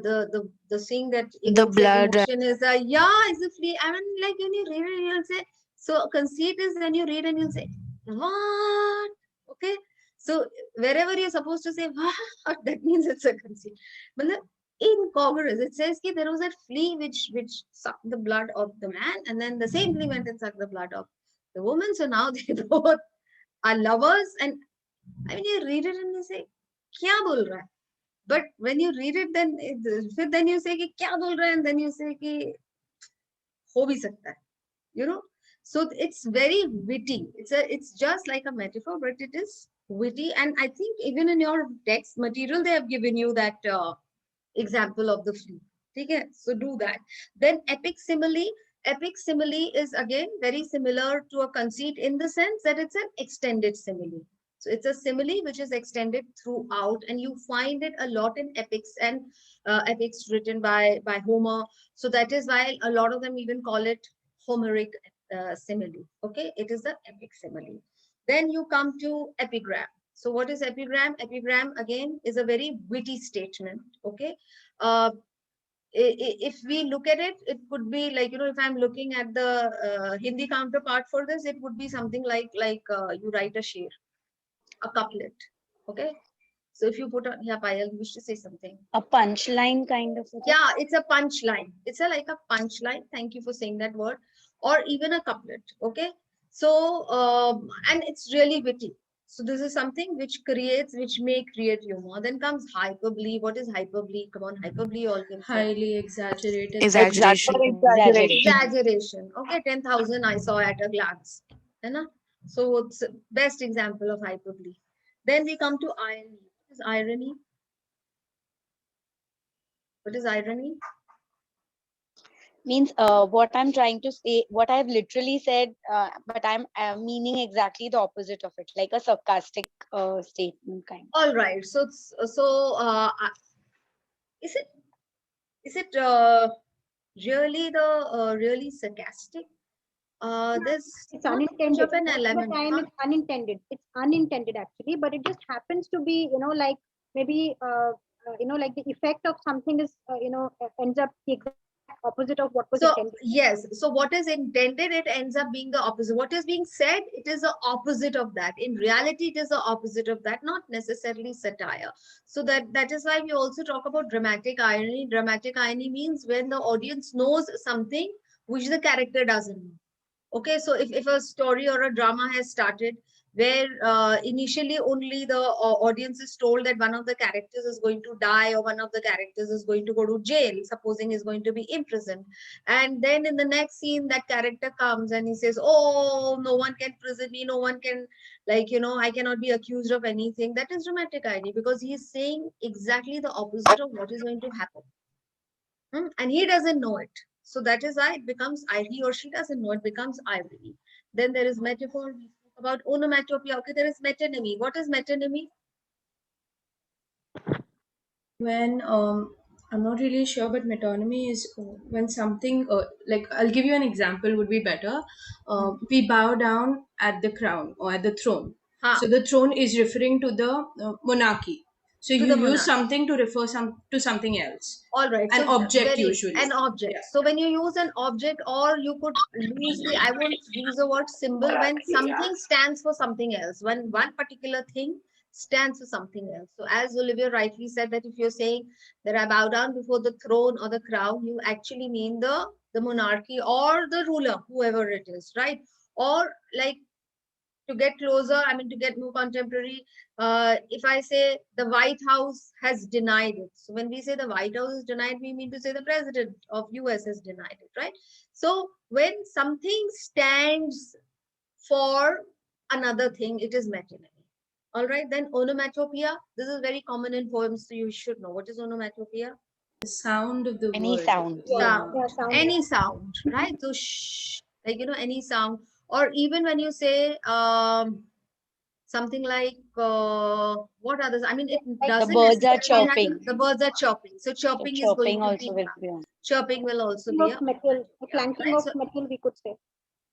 thing that blood. emotion is a, is a flea. I mean, like when you read it, you'll say, so conceit is when you read and you'll say, what? Okay. So wherever you're supposed to say, what, that means it's a conceit. But incongruous. It says that there was a flea which sucked the blood of the man, and then the same flea went and sucked the blood of the woman. So now they both are lovers. And I mean, you read it and you say, kya bol raha hai? But when you read it, then you say ki kya bol raha hai, and then you say ki ho bhi sakta hai. You know, so it's very witty. It's just like a metaphor, but it is witty. And I think even in your text material, they have given you that example of the flea. Okay, so do that. Then epic simile. Epic simile is again very similar to a conceit in the sense that it's an extended simile. So it's a simile which is extended throughout, and you find it a lot in epics and epics written by Homer. So that is why a lot of them even call it Homeric simile. Okay, it is the epic simile. Then you come to epigram. So what is epigram? Epigram again is a very witty statement. Okay. If we look at it, it could be like, if I'm looking at the Hindi counterpart for this, it would be something like you write a sheer, a couplet. Okay. So if you put on, yeah, Payal, you wish to say something. A punchline kind of. Yeah, it's a punchline. It's like a punchline. Thank you for saying that word. Or even a couplet. Okay. So, and it's really witty. So this is something which may create humor. Then comes hyperbole. What is hyperbole? Come on, hyperbole all can say. Highly exaggerated. Exaggeration. Exaggeration. Okay, 10,000 I saw at a glance. So it's best example of hyperbole. Then we come to irony. What is irony? What is irony? Means what I'm trying to say, what I've literally said, but I'm meaning exactly the opposite of it, like a sarcastic statement kind. All right. So is it really really sarcastic? It's unintended. Of an element. It's unintended. It's unintended actually, but it just happens to be, like maybe, like the effect of something is, ends up the exact opposite of what was intended. Yes. So what is intended, it ends up being the opposite. What is being said, it is the opposite of that. In reality, it is the opposite of that, not necessarily satire. So that is why we also talk about dramatic irony. Dramatic irony means when the audience knows something which the character doesn't know. Okay, so if a story or a drama has started where initially only the audience is told that one of the characters is going to die or one of the characters is going to go to jail, supposing is going to be imprisoned. And then in the next scene, that character comes and he says, oh, no one can prison me, no one can, I cannot be accused of anything. That is dramatic irony because he is saying exactly the opposite of what is going to happen. And he doesn't know it. So that is why it becomes, he or she doesn't know, it becomes irony. Then there is metaphor. We spoke about onomatopoeia. Okay, there is metonymy. What is metonymy? When I'm not really sure, but metonymy is when something like, I'll give you an example would be better. We bow down at the crown or at the throne. So the throne is referring to the monarchy. So you use something to refer to something else. All right. An object usually. An object. Yeah. So when you use an object, or you could use I won't use the word symbol, when something stands for something else, when one particular thing stands for something else. So as Olivia rightly said, that if you're saying that I bow down before the throne or the crown, you actually mean the monarchy or the ruler, whoever it is, right? Or like, to get closer, to get more contemporary, if I say the White House has denied it. So when we say the White House is denied, we mean to say the president of US has denied it, right? So when something stands for another thing, it is metonymy. All right, then onomatopoeia. This is very common in poems, so you should know. What is onomatopoeia? The sound of the Any word. sound. Any sound, right? So shh, any sound. Or even when you say something like, what others? It doesn't. The birds are chirping. The birds are chirping. So chirping is going to be. Chirping will also be. Metal, the clanking of metal, we could say.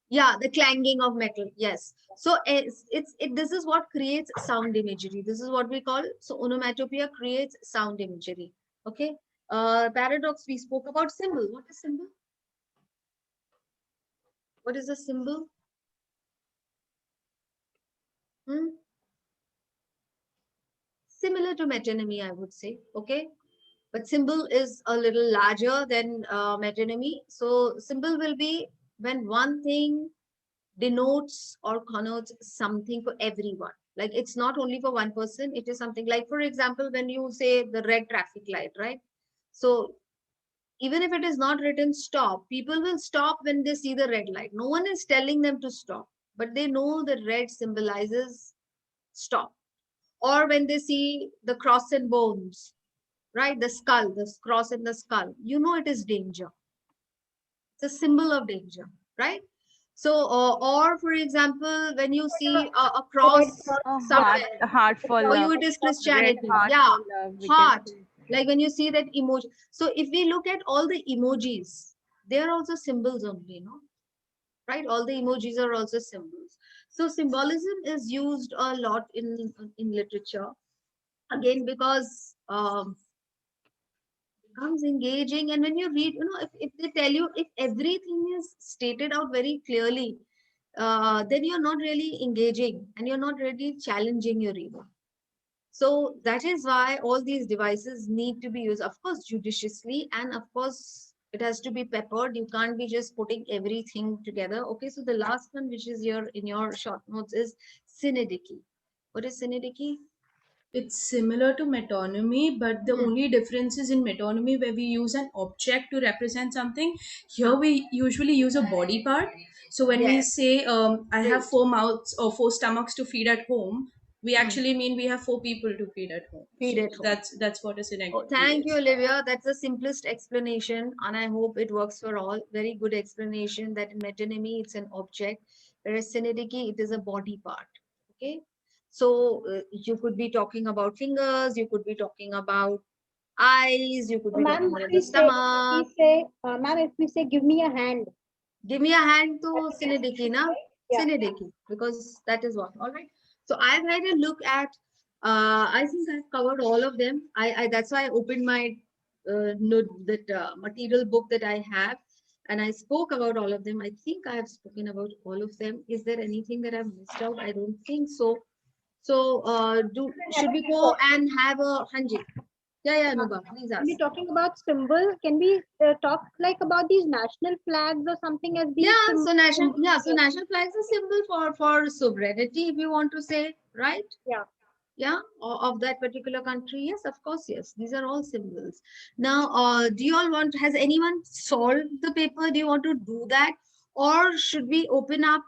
Yeah, the clanging of metal. Yes. So this is what creates sound imagery. This is what we call. So onomatopoeia creates sound imagery. Okay. Paradox. We spoke about symbol. What is symbol? What is a symbol? Similar to metonymy, I would say. Okay, but symbol is a little larger than metonymy. So symbol will be when one thing denotes or connotes something for everyone. Like it's not only for one person. It is something like, for example, when you say the red traffic light, right? So even if it is not written stop, people will stop when they see the red light. No one is telling them to stop, but they know the red symbolizes stop. Or when they see the cross and bones, right? The skull, the cross and the skull, it is danger. It's a symbol of danger, right? So, or for example, when you see a cross somewhere, Heart for for you love. it is Red Christianity. heart Yeah, for love. We can heart. say. Like when you see that emoji. So if we look at all the emojis, they are also symbols only, no? Right? All the emojis are also symbols. So symbolism is used a lot in literature. Again, because becomes engaging, and when you read, if they tell you, if everything is stated out very clearly, then you're not really engaging and you're not really challenging your reader. So that is why all these devices need to be used, of course, judiciously, and of course, it has to be peppered. You can't be just putting everything together. Okay, so the last one, which is in your short notes, is synecdoche. What is synecdoche? It's similar to metonymy, but the only difference is in metonymy where we use an object to represent something. Here we usually use a body part. So when we Yes. say I have Great. 4 mouths or 4 stomachs to feed at home, we Hmm. actually mean we have 4 people to feed at home. Feed So at home. that's what a Oh, synecdoche thank you, is. Olivia. That's the simplest explanation, and I hope it works for all. Very good explanation that in metonymy it's an object, whereas synecdoche it is a body part. Okay, so you could be talking about fingers, you could be talking about eyes, you could be Ma'am, talking if about we the say, stomach. ma'am, if we say, give me a hand. Give me a hand to synecdoche, na? Yeah. Synecdoche, because that is what. All right. So I've had a look at. I think I've covered all of them. I that's why I opened my material book that I have, and I spoke about all of them. I think I have spoken about all of them. Is there anything that I've missed out? I don't think so. So should we go and have a hanji? Yeah, Anubha, please When we're ask. talking about symbol, can we talk like about these national flags or something as being Yeah, symbol? so national flags are symbol for sovereignty, if you want to say, right? Yeah. Yeah, of that particular country. Yes, of course, yes. These are all symbols. Now, do you all has anyone solved the paper? Do you want to do that? Or should we open up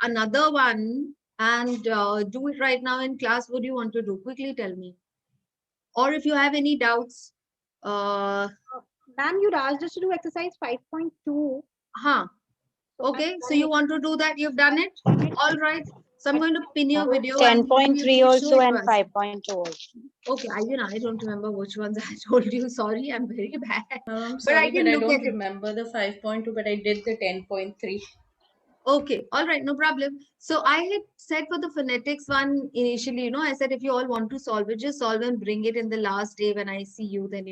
another one and do it right now in class? What do you want to do? Quickly tell me. Or if you have any doubts, Ma'am, you'd asked us to do exercise 5.2. Okay, so you want to do that? You've done it? All right. So I'm going to pin your video. and 10.3 maybe you show also it and to us. 5.2 also. Okay, I don't remember which ones I told you. Sorry, I'm very bad. I'm But sorry, I can but I look don't at it. remember the 5.2, but I did the 10.3. Okay, all right, no problem. So I had said for the phonetics one initially, I said if you all want to solve it, just solve and bring it in the last day when I see you, then,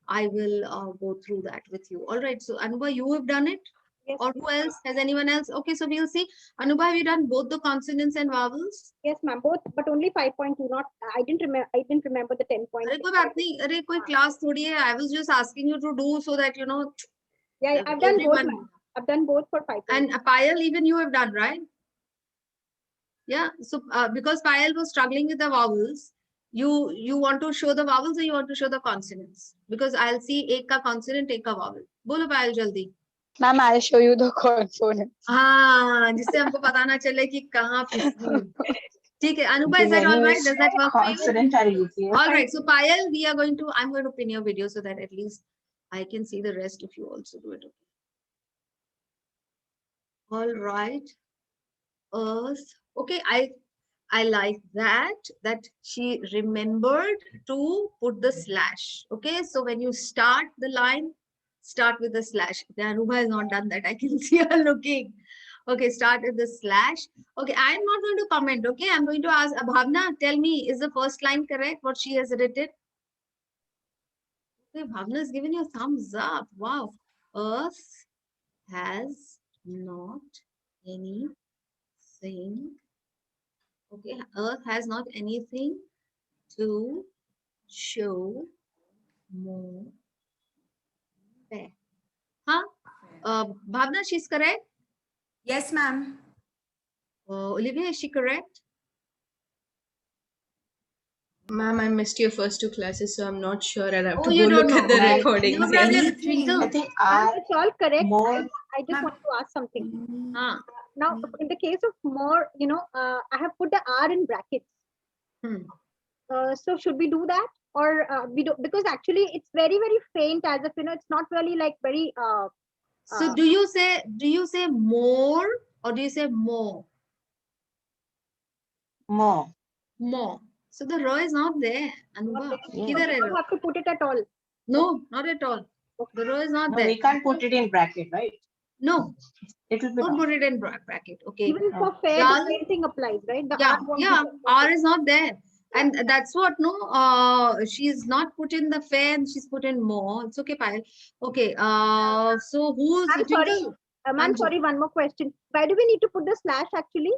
I will go through that with you. All right, so Anubha, you have done it? Yes. Or who else? Has anyone else? Okay, so we'll see. Anubha, have you done both the consonants and vowels? Yes, ma'am, both, but only 5.2. Not, I didn't remember the 10.3. अरे कोई बात नहीं अरे कोई class थोड़ी है I was just asking you to do so that Yeah, I've done both. everyone Ma'am. I've done both for 5.2. and Payal even you have done, right? Yeah, so because Payal was struggling with the vowels, you want to show the vowels or you want to show the consonants? Because I'll see एक का consonant एक का vowel. बोलो पायल जल्दी. Ma'am, I'll show you the consonants. हाँ, जिससे हमको पता ना चले कि कहाँ फिसली. ठीक है, Anupa, is that all right? Does that work for you? Consonant are easier. All right, so Payal, I'm going to pin your video so that at least I can see the rest if you also do it. All right. Earth. Okay, I like that she remembered to put the slash. Okay, so when you start the line, start with the slash. The Anuba has not done that. I can see her looking. Okay, start with the slash. Okay, I'm not going to comment. Okay, I'm going to ask Bhavna, tell me, is the first line correct? What she has written? Okay, Bhavna has given you a thumbs up. Wow. Earth has not anything. Okay, Earth has not anything to show more there. Huh? Bhavna, she's correct? Yes, ma'am. Olivia, is she correct? Ma'am, I missed your first 2 classes, so I'm not sure. I'll have Oh, to you go don't look at know. the Okay. recordings. No problem. Yes. Anything. I think Ma'am, I it's all correct. more. I just Ma'am. want to ask something. Huh. Now, in the case of more, I have put the R in brackets. So should we do that, or we do, because actually it's very very faint, as if it's not really like very So do you say more or do you say more? More. More. So the R is not there, Anubha. Yeah. Kidhar hai You R? don't have to put it at all. No, not at all. The R is not No, there. we can't put it in bracket, right? No, It will be don't wrong. put it in bracket. Okay. Even for fair, Dull. the same thing applies, right? The Yeah, R won't be yeah. there. R is not there. And that's what, no, she's not put in the fair and she's put in more. It's okay, Payal. Okay, so who's I'm sorry. Twinkle? Ma'am, Anju. sorry, one more question. Why do we need to put the slash actually?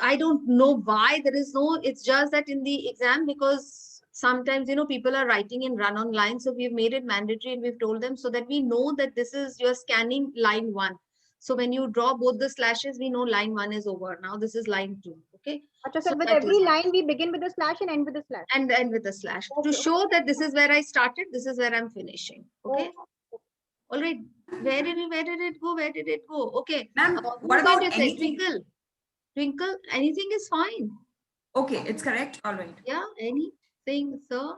I don't know why there is no, it's just that in the exam, because sometimes, you know, people are writing in run-on line. So we've made it mandatory and we've told them so that we know that this is, you're scanning line 1. So when you draw both the slashes, we know line 1 is over. Now this is line 2. Okay. Acha, So sir, with that every is- line, we begin with a slash and end with a slash. And end with a slash to Okay. show that this is where I started, this is where I'm finishing. Okay. Oh, All right. Where did it go? Where did it go? Okay. Ma'am, Who's what going about to say? anything? Twinkle, anything is fine. Okay, it's correct. All right. Yeah, anything, sir.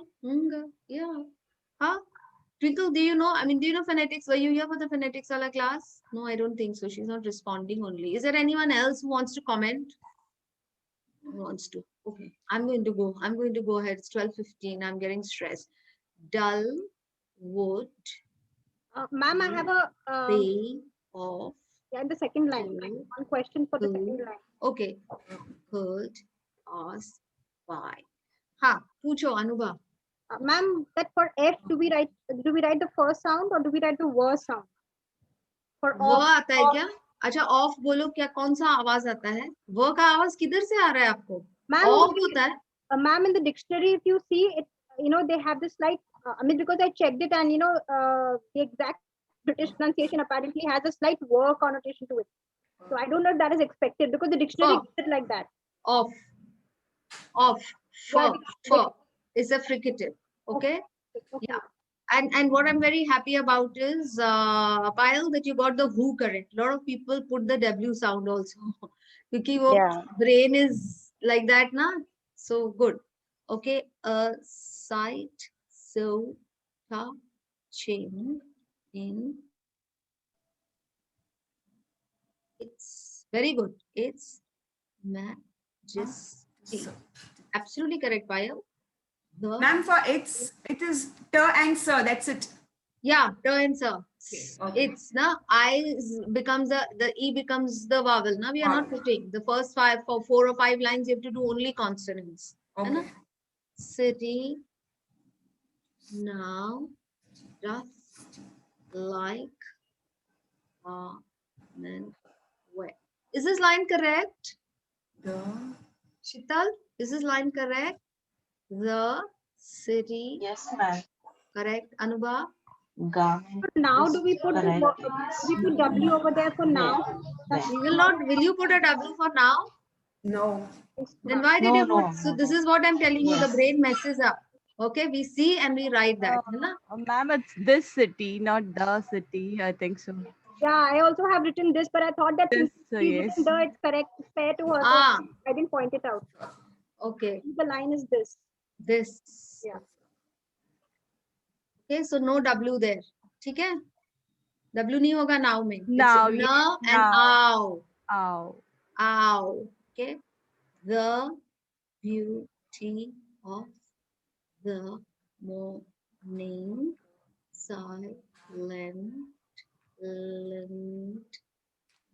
Yeah. Huh? Twinkle, do you know? I mean, do you know phonetics? Were you here for the phonetics wala class? No, I don't think so. She's not responding only. Is there anyone else who wants to comment? Who wants to? Okay. I'm going to go. I'm going to go ahead. It's 12:15. I'm getting stressed. Dull would Ma'am, I have a pay off. yeah, in the second line. One question for the second line. Okay. Could ask why. Ha, pucho Anubha. Ma'am, that for F, do we write the first sound or do we write the worst sound? For वो off, आता है क्या? अच्छा of बोलो क्या कौन सा आवाज आता है? वो का आवाज किधर से आ रहा है आपको? ma'am, ऑफ होता है? ma'am, in the dictionary, if you see it, you know, they have this slight, I mean, because I checked it and, you know, the exact British pronunciation apparently has a slight war connotation to it. So I don't know if that is expected because the dictionary Oh. gives it like that. Off. Off. Yeah, For is a fricative. Okay. Okay. Yeah. And what I'm very happy about is Payal, that you got the who correct. A lot of people put the W sound also. Because wo Yeah. brain is like that, na? So good. Okay. A sight so touching in. It's very good. It's majesty. So, Absolutely correct, Payal. The ma'am, for it is t and sir. That's it. yeah, turn sir. Okay. It's na I becomes the E becomes the vowel. Now we are not Vowel. putting the first 4 or 5 lines. You have to do only consonants. है ना? Okay. City now just like and where. Is this line correct? The Shital, is this line correct? The city. yes, ma'am. Correct. Anubha. Garment. So now is do we put the correct. do we put W over there for now? There. We will not. Will you put a W for now? No. Then why did No, you put? no, So no, this no. is what I'm telling you. The Yes. brain messes up. Okay, we see and we write that. है ना? Ma'am, it's this city, not the city. I think so. Yeah, I also have written this, but I thought that This, since she's yes. written the, it's correct, it's fair to her. So Ah, I didn't point it out. okay. The line is this. This. Yeah. Okay, so no W there. ठीक है? W नहीं होगा now में. It's Now, न yes, and now. ow. Ow. Ow. Okay. The beauty of the morning silent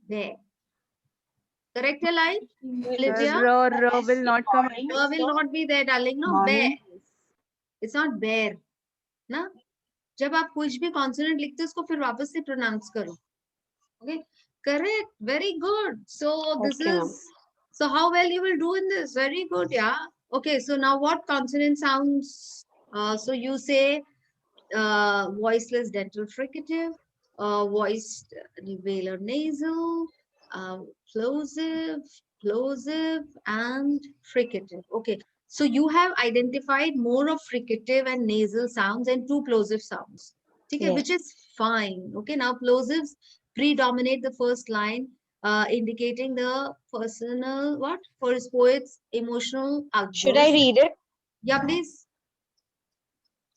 there. Correct your line? Olivia? Ro will not come. Will not be there, darling. No, Morning. bear. It's not bear. ना? जब आप कुछ भी consonant लिखते हो उसको फिर वापस से pronounce करो. Okay? Correct. Very good. So this Okay, ma'am. is, so how well you will do in this? Very good. Yeah. Okay. So now what consonant sounds? So you say voiceless dental fricative, voiced velar nasal, plosive, and fricative. Okay. So you have identified more of fricative and nasal sounds and 2 plosive sounds. Okay, Yes. which is fine. Okay. Now plosives predominate the first line, indicating the personal, what? For his poet's emotional outburst. Should I read it? Yeah, please.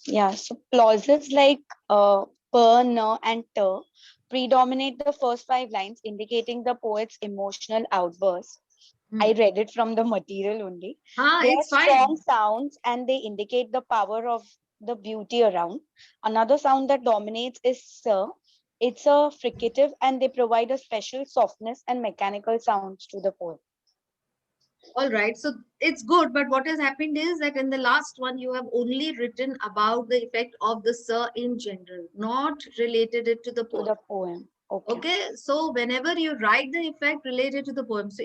Yeah. So plosives like b, n, and t predominate the first 5 lines, indicating the poet's emotional outburst. I read it from the material only. They are It's fine. strong sounds and they indicate the power of the beauty around. Another sound that dominates is s. It's a fricative and they provide a special softness and mechanical sounds to the poem. All right, so it's good, but what has happened is that in the last one, you have only written about the effect of the sir in general, not related it to the To poem. the poem. Okay. Okay, so whenever you write the effect related to the poem, so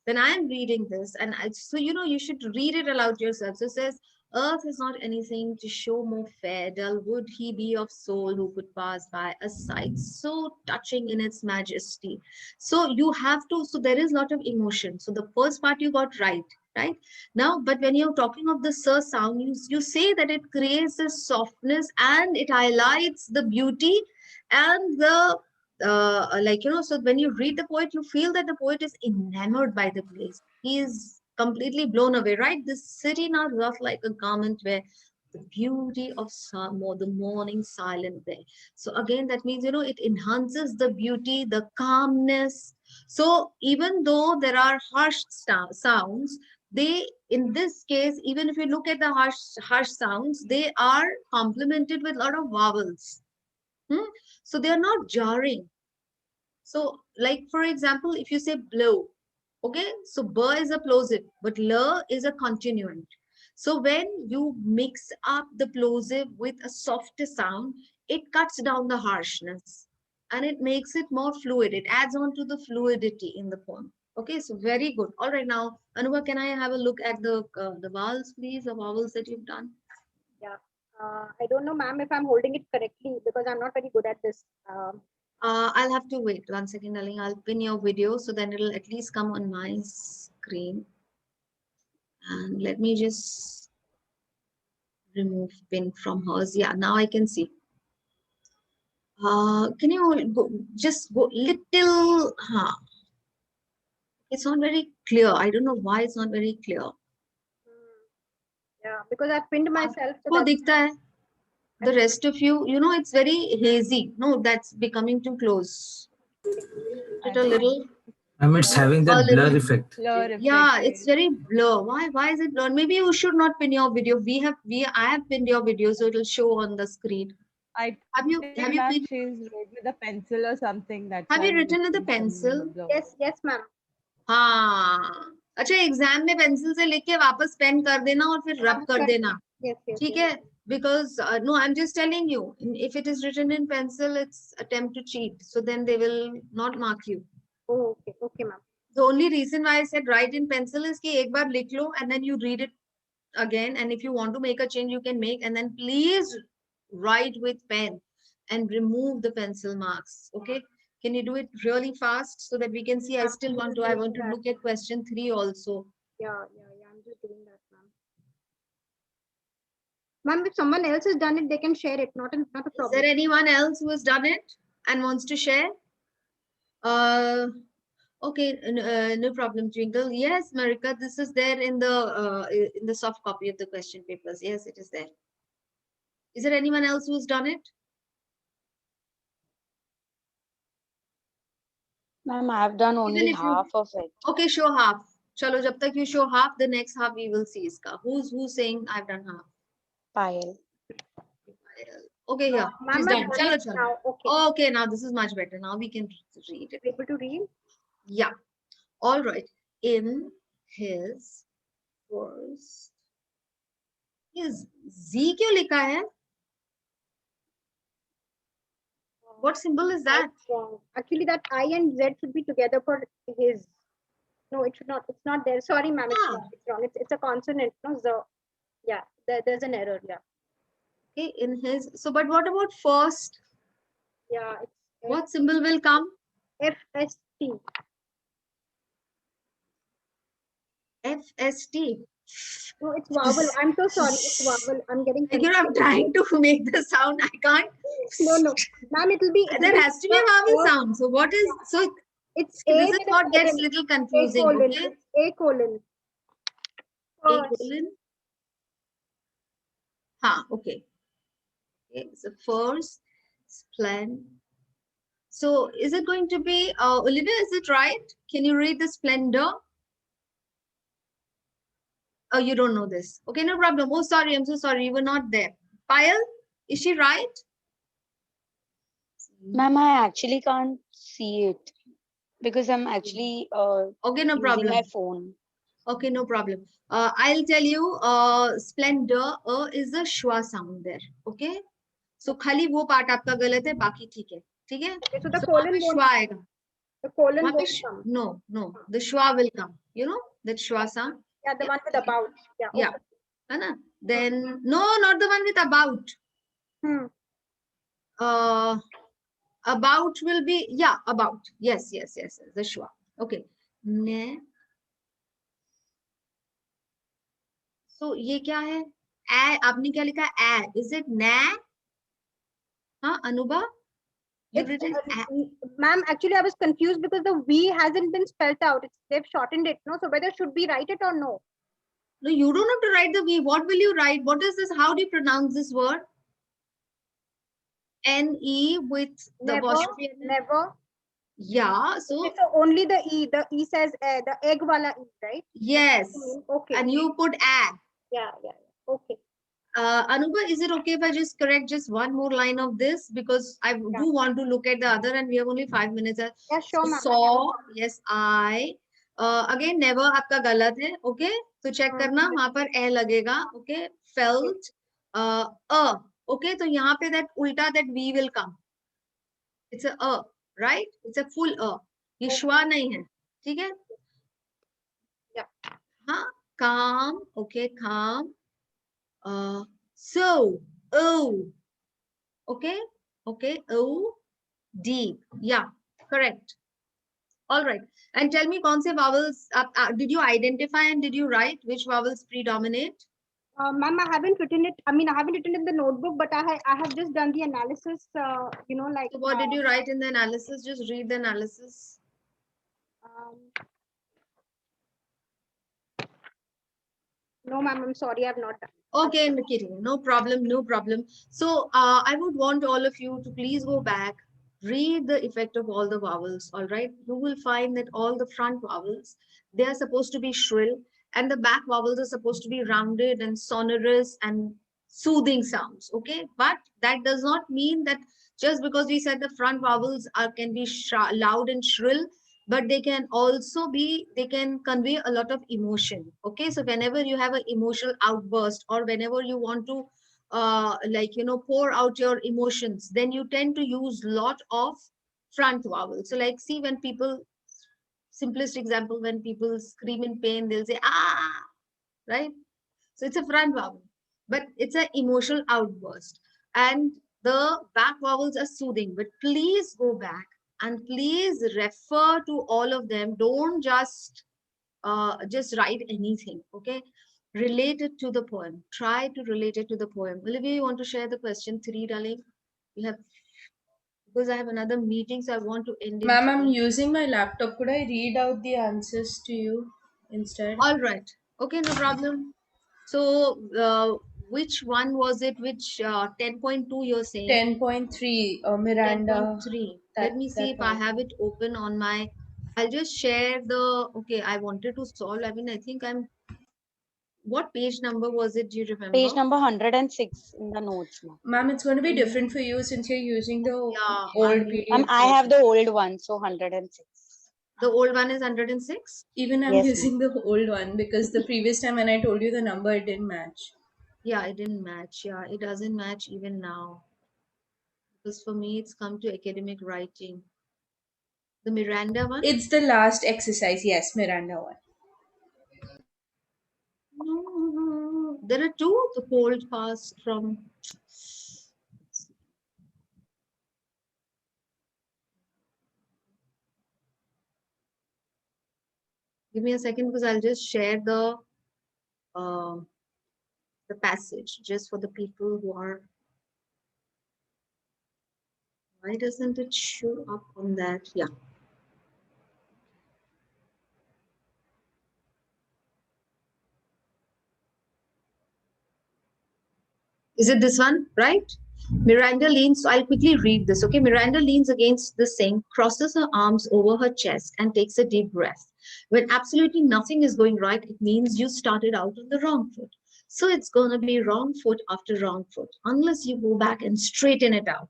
when I am reading this, and so you should read it aloud yourself. So it says, earth is not anything to show more fair, dull would he be of soul who could pass by a sight so touching in its majesty. So you have to, so there is a lot of emotion. So the first part you got right now, but when you're talking of the sir sound, you say that it creates a softness and it highlights the beauty and the so when you read the poet, you feel that the poet is enamored by the place. He is completely blown away, right? This city now rough like a garment where the beauty of sun or the morning silent there. So again, that means, it enhances the beauty, the calmness. So even though there are harsh sounds, in this case, even if you look at the harsh sounds, they are complemented with a lot of vowels. So they are not jarring. So, like for example, if you say blow, okay, so b is a plosive, but l is a continuant. So when you mix up the plosive with a softer sound, it cuts down the harshness and it makes it more fluid. It adds on to the fluidity in the poem. Okay, so very good. All right, now, Anuba, can I have a look at the vowels, please, the vowels that you've done? Yeah. I don't know, ma'am, if I'm holding it correctly because I'm not very good at this. I'll have to wait 1 second, darling. I'll pin your video so then it'll at least come on my screen. And let me just remove pin from hers. Yeah, now I can see. Can you just go little? It's not very clear. I don't know why it's not very clear. Yeah, because I pinned myself. So Wo that's dikhta hai? The rest of you, it's very hazy. No, that's becoming too close. A little. It's having that blur effect. Blur effect. Yeah, it's very blur. Why is it blur? Maybe you should not pin your video. I have pinned your video, so it'll show on the screen. Have you Ma'am, she's wrote with a pencil or something. That's Have why you I'm written with a getting some pencil? blur. yes, ma'am. हाँ अच्छा exam में pencil से लिख के वापस pen कर देना और फिर रब कर देना ठीक है because no, I'm just telling you, if it is written in pencil, it's attempt to cheat, so then they will not mark you. Oh, okay, ma'am. The only reason why I said write in pencil is कि एक बार लिख लो and then you read it again, and if you want to make a change you can make, and then please write with pen and remove the pencil marks. Okay, can you do it really fast so that we can see? I want to look at question 3 also. Yeah, I'm just doing that, ma'am. Ma'am, if someone else has done it, they can share it. Not a problem. Is there anyone else who has done it and wants to share? Okay, no problem, Twinkle. Yes, Marika, this is there in the soft copy of the question papers. Yes, it is there. Is there anyone else who has done it? Ma'am, I've done only half of it. Okay, show half. Chalo, jab tak you show half, the next half we will see iska. Who's saying I've done half? Payal. Okay, here. Ma'am, Chalo. now, Okay, now this is much better. Now we can read it. Able to read? Yeah. All right. In his first. His Z क्यों लिखा है? What symbol is that? Actually, that I and Z should be together for his. No, it should not. It's not there. Sorry, ma'am. It's wrong. It's a consonant. No, Z. Yeah, there's an error. Yeah. Okay, in his. So, but what about first? Yeah. What symbol will come? FST. FST. No, it's vowel. I'm so sorry. It's vowel. I'm getting. I'm trying to make the sound. I can't. No, ma'am. It'll be. There has to be a vowel sound. So what is so? It's this is what gets a little confusing. Okay. A colon. A colon. Okay. Okay. So first, Splend. So is it going to be, Olivia, is it right? Can you read the splendor? Oh, you don't know this. Okay, no problem. Oh, sorry. I'm so sorry. You were not there. Payal, is she right? Ma'am, I actually can't see it because I'm actually Okay, no using problem. my phone. Okay, no problem. I'll tell you, splendor is a schwa sound there. Okay? So खाली वो part आपका गलत है, बाकी ठीक है. ठीक है? Okay, so the So वहाँ colon पे won't schwa come. आएगा. The colon वहाँ पे won't come. no, the schwa will come. You know that schwa sound? Yeah, the one with about. Yeah. Yeah. Okay. है ना? Then no, not the one with about. About will be about. Yes, the schwa. Okay. Ne. So ये क्या है? आपने क्या लिखा है? Is it na? हाँ, Anuba? You've written Ma'am, actually I was confused because the V hasn't been spelled out. They've shortened it, no? So whether should we write it or no? No, you don't have to write the V. What will you write? What is this? How do you pronounce this word? N-E with the Never, apostrophe. never. Yeah, so. Okay, so only the E. The E says the egg wala E, right? Yes. Okay. And you put a. Yeah. Okay. Anuba, is it okay if I just correct just one more line of this? Because I do want to look at the other and we have only 5 minutes. Yeah, sure, ma'am. Saw, yes, I. Again, never आपका गलत है, okay? तो check करना, वहाँ पर ए लगेगा, okay? Felt, okay? तो यहाँ पे that उल्टा that V will come. It's a, right? It's a full a. ये श्वा नहीं है, ठीक है? Yeah. हाँ, calm, okay, calm. So, oh, okay, oh, deep, yeah, correct. All right, and tell me, kaun se vowels, did you identify and did you write which vowels predominate? Ma'am, I haven't written it. I mean, I haven't written it in the notebook, but I have just done the analysis, like. So what did you write in the analysis? Just read the analysis. No, ma'am, I'm sorry, I've not done. Okay, Nikki, no problem. So I would want all of you to please go back, read the effect of all the vowels, all right? You will find that all the front vowels, they are supposed to be shrill and the back vowels are supposed to be rounded and sonorous and soothing sounds, okay? But that does not mean that just because we said the front vowels can be loud and shrill, but they can also be, they can convey a lot of emotion. Okay, so whenever you have an emotional outburst or whenever you want to pour out your emotions, then you tend to use lot of front vowels. So like, see, when people, simplest example, when people scream in pain, they'll say ah, right? So it's a front vowel, but it's an emotional outburst, and the back vowels are soothing. But please go back and please refer to all of them. Don't just write anything, okay? Relate it to the poem. Try to relate it to the poem. Olivia, you want to share the question 3, darling? You have, because I have another meeting, so I want to end it. Ma'am, I'm using my laptop. Could I read out the answers to you instead? All right. Okay, no problem. So which one was it? Which 10.2 you're saying? 10.3, Miranda. 10.3. Let me see if I have it open on my, I'll just share the, okay, I wanted to solve. I mean, I think what page number was it? Do you remember? Page number 106 in the notes. Ma'am, it's going to be different for you since you're using the old PDF. I have the old one, so 106. The old one is 106? Even I'm using the old one because the previous time when I told you the number, it didn't match. Yeah, it didn't match. Yeah, it doesn't match even now. Because for me, it's come to academic writing. The Miranda one? It's the last exercise. Yes, Miranda one. No, there are two. The cold fast from. Give me a second because I'll just share the passage just for the people who are. Why doesn't it show up on that? Yeah. Is it this one, right? Miranda leans, so I'll quickly read this, okay? Miranda leans against the sink, crosses her arms over her chest, and takes a deep breath. When absolutely nothing is going right, it means you started out on the wrong foot. So it's going to be wrong foot after wrong foot, unless you go back and straighten it out.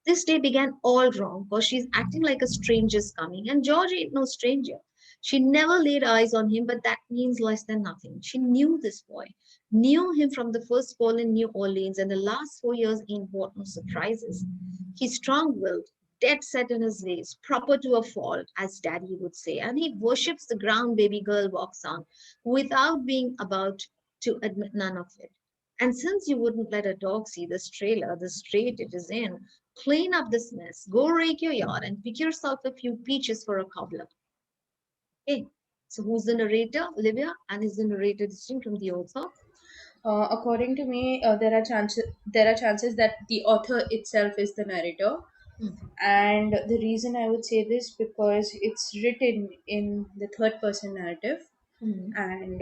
This day began all wrong because she's acting like a stranger's coming, and George ain't no stranger. She never laid eyes on him, but that means less than nothing. She knew this boy, knew him from the first ball in New Orleans, and the last 4 years ain't brought no surprises. He's strong-willed, dead set in his ways, proper to a fault, as Daddy would say, and he worships the ground baby girl walks on without being about to admit none of it. And since you wouldn't let a dog see this trailer, the strait it is in, clean up this mess, go rake your yard, and pick yourself a few peaches for a cobbler. Okay, so who's the narrator? Olivia, and is the narrator distinct from the author? According to me, there are chances that the author itself is the narrator. And the reason I would say this, because it's written in the third person narrative, and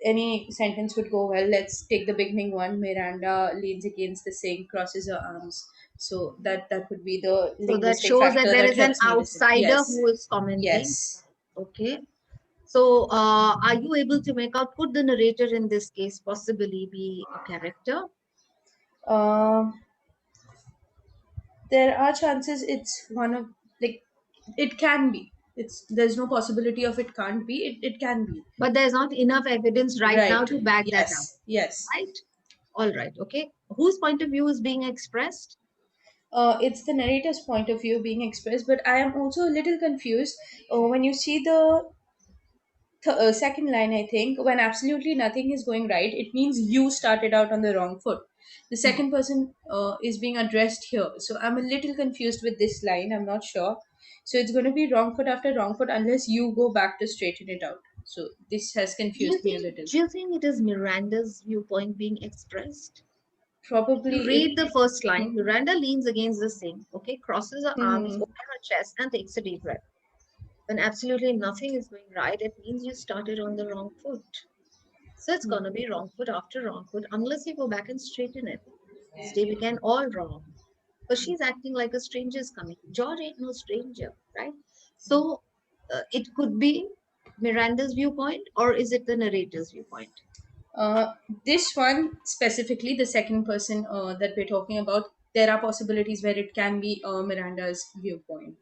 any sentence would go well. Let's take the beginning one. Miranda leans against the sink, crosses her arms. So that would be the So that linguistic shows that factor there that is an helps me listen. outsider Yes. who is commenting. Yes. Okay. So are you able to make out, could the narrator in this case possibly be a character? There are chances it's one of, like, it can be. There's no possibility of it can't be. It can be. But there's not enough evidence right now to back that up. Yes. Yes. Right? All right. Okay. Whose point of view is being expressed? It's the narrator's point of view being expressed, but I am also a little confused when you see the second line. I think when absolutely nothing is going right, it means you started out on the wrong foot. The second person is being addressed here, so I'm a little confused with this line. I'm not sure. So it's going to be wrong foot after wrong foot unless you go back to straighten it out. So this has confused me a little. Do you think it is Miranda's viewpoint being expressed? Probably. Read the first line. Miranda leans against the sink, okay, crosses her arms over her chest and takes a deep breath. When absolutely nothing is going right, it means you started on the wrong foot. So it's going to be wrong foot after wrong foot unless you go back and straighten it. This day began all wrong. But she's acting like a stranger's coming. George ain't no stranger, right? So it could be Miranda's viewpoint, or is it the narrator's viewpoint? This one specifically, the second person that we're talking about, there are possibilities where it can be Miranda's viewpoint.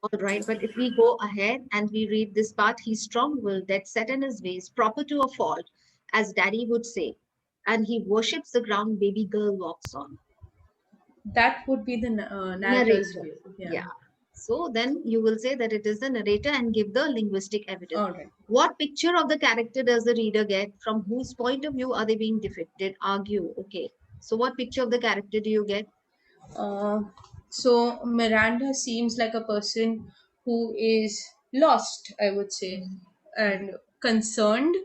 All right, but if we go ahead and we read this part, he's strong-willed, dead set in his ways, proper to a fault, as Daddy would say, and he worships the ground baby girl walks on. That would be the narrator's view. Yeah. So then you will say that it is the narrator and give the linguistic evidence. All right. What picture of the character does the reader get? From whose point of view are they being depicted? Argue. Okay. So what picture of the character do you get? So Miranda seems like a person who is lost, I would say, and concerned.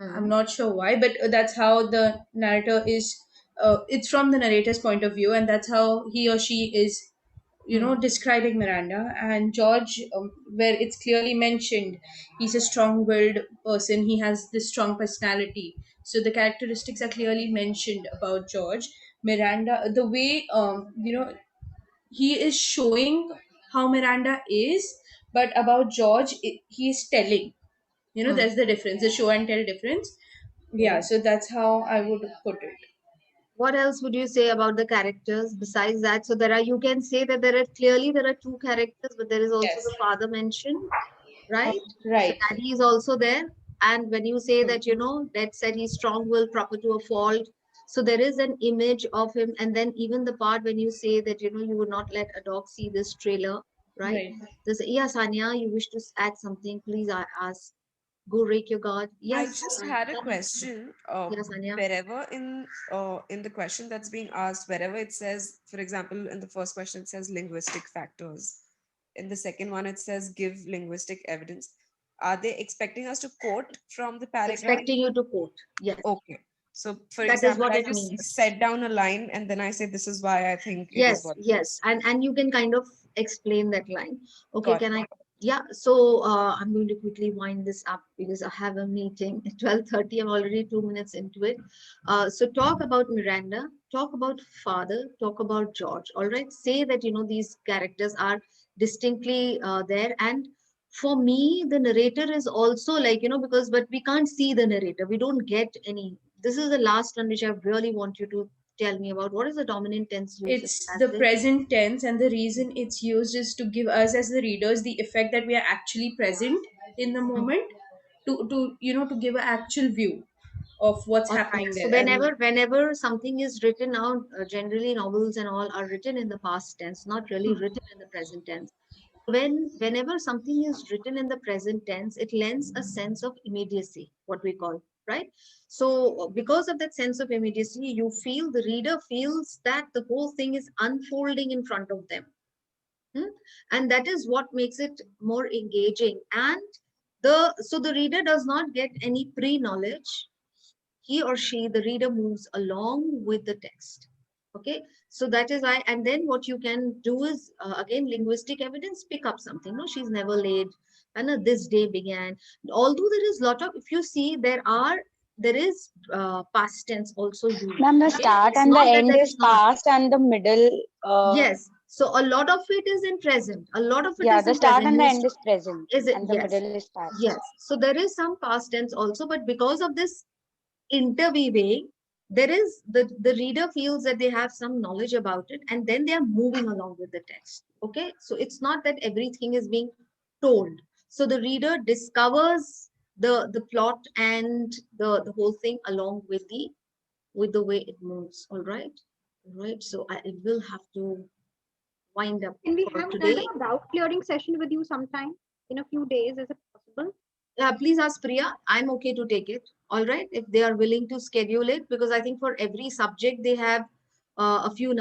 I'm not sure why, but that's how the narrator is. It's from the narrator's point of view, and that's how he or she is, describing Miranda. And George, where it's clearly mentioned, he's a strong-willed person. He has this strong personality. So the characteristics are clearly mentioned about George. Miranda, the way he is showing how Miranda is, but about George, he is telling. There's the difference, the show and tell difference. Yeah, so that's how I would put it. What else would you say about the characters besides that? So you can say that there are two characters, but there is also the father mentioned, right? Right. So Daddy is also there. And when you say that, Dad said he's strong-willed, proper to a fault. So there is an image of him. And then even the part when you say that, you would not let a dog see this trailer, right? Yeah, Sanya, you wish to add something, please ask. Go rake your God. Yes. I just had a question. Yes, Anya. Wherever in the question that's being asked, wherever it says, for example, in the first question, it says linguistic factors. In the second one, it says give linguistic evidence. Are they expecting us to quote from the paragraph? Expecting you to quote. Yes. Okay. So, for That example, is what I it just means. set down a line and then I say, this is why I think it is what it Yes. And you can kind of explain that line. Okay, Got it. Yeah, so I'm going to quickly wind this up because I have a meeting at 12:30. I'm already 2 minutes into it. So talk about Miranda. talk about father, talk about George. All right, say that these characters are distinctly there, and for me the narrator is also like because but we can't see the narrator. We don't get any. This is the last one which I really want you to tell me about. What is the dominant tense used in It's the the passage? present tense, and the reason it's used is to give us as the readers the effect that we are actually present in the moment, to give an actual view of what's All happening right. So there. And whenever something is written out, generally novels and all are written in the past tense, not really written in the present tense. Whenever something is written in the present tense, it lends a sense of immediacy, what we call, right? So because of that sense of immediacy, the reader feels that the whole thing is unfolding in front of them. And that is what makes it more engaging. And so the reader does not get any pre-knowledge. He or she, the reader, moves along with the text. Okay, so that is why. And then what you can do is again linguistic evidence, pick up something. No, she's never late, and this day began. Although there is lot of, if you see, there is past tense also used. Ma'am, the Okay, start it's and the not that end that is is not. past, and the middle. Yes, so a lot of it is in present. A lot of it Yeah, is the in start present. and the end is present, Is it? and the Yes, middle is past. yes. So there is some past tense also, but because of this interweaving, there is the reader feels that they have some knowledge about it, and then they are moving along with the text. Okay, so it's not that everything is being told. So the reader discovers the plot and the whole thing along with the way it moves. All right. So I will have to wind up Can we for have today. another doubt clearing session with you sometime in a few days? Is it possible? Please ask Priya. I'm okay to take it. All right, if they are willing to schedule it, because I think for every subject they have a few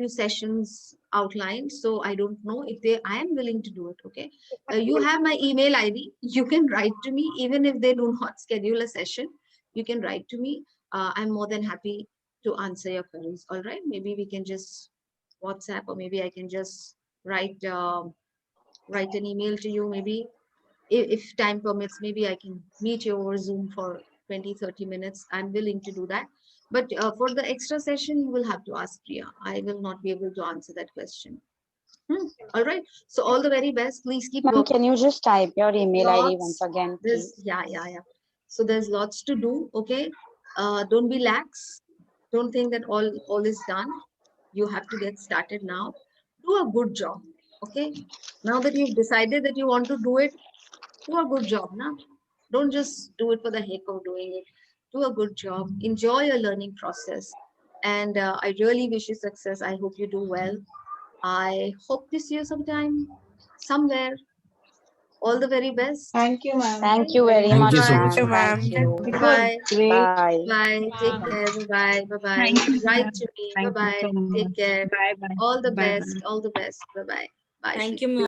sessions outlined. So I don't know if they. I am willing to do it. Okay, you have my email ID. You can write to me even if they do not schedule a session. You can write to me. I'm more than happy to answer your queries. All right, maybe we can just WhatsApp, or maybe I can just write an email to you. Maybe if time permits, maybe I can meet you over Zoom for 20-30 minutes. I'm willing to do that. But for the extra session, you will have to ask Priya. I will not be able to answer that question. All right. So all the very best. Please keep Ma'am, working. can you just type your email ID once Lots. again, please? Yeah. So there's lots to do. Okay. Don't be lax. Don't think that all is done. You have to get started now. Do a good job. Okay. Now that you've decided that you want to do it, do a good job now. Don't just do it for the heck of doing it. Do a good job. Enjoy your learning process. And I really wish you success. I hope you do well. I hope to see you sometime, somewhere. All the very best. Thank you, ma'am. Thank you very Thank much, you so Bye. much. ma'am. Thank you. It was Bye. great. Bye. Bye. Take care. Bye. Bye. Thank you, Write ma'am. to me. Thank you Bye. so much. Take care. Bye bye. All the Bye best. bye. All the best. Bye. Bye. Thank Shri. you, ma'am.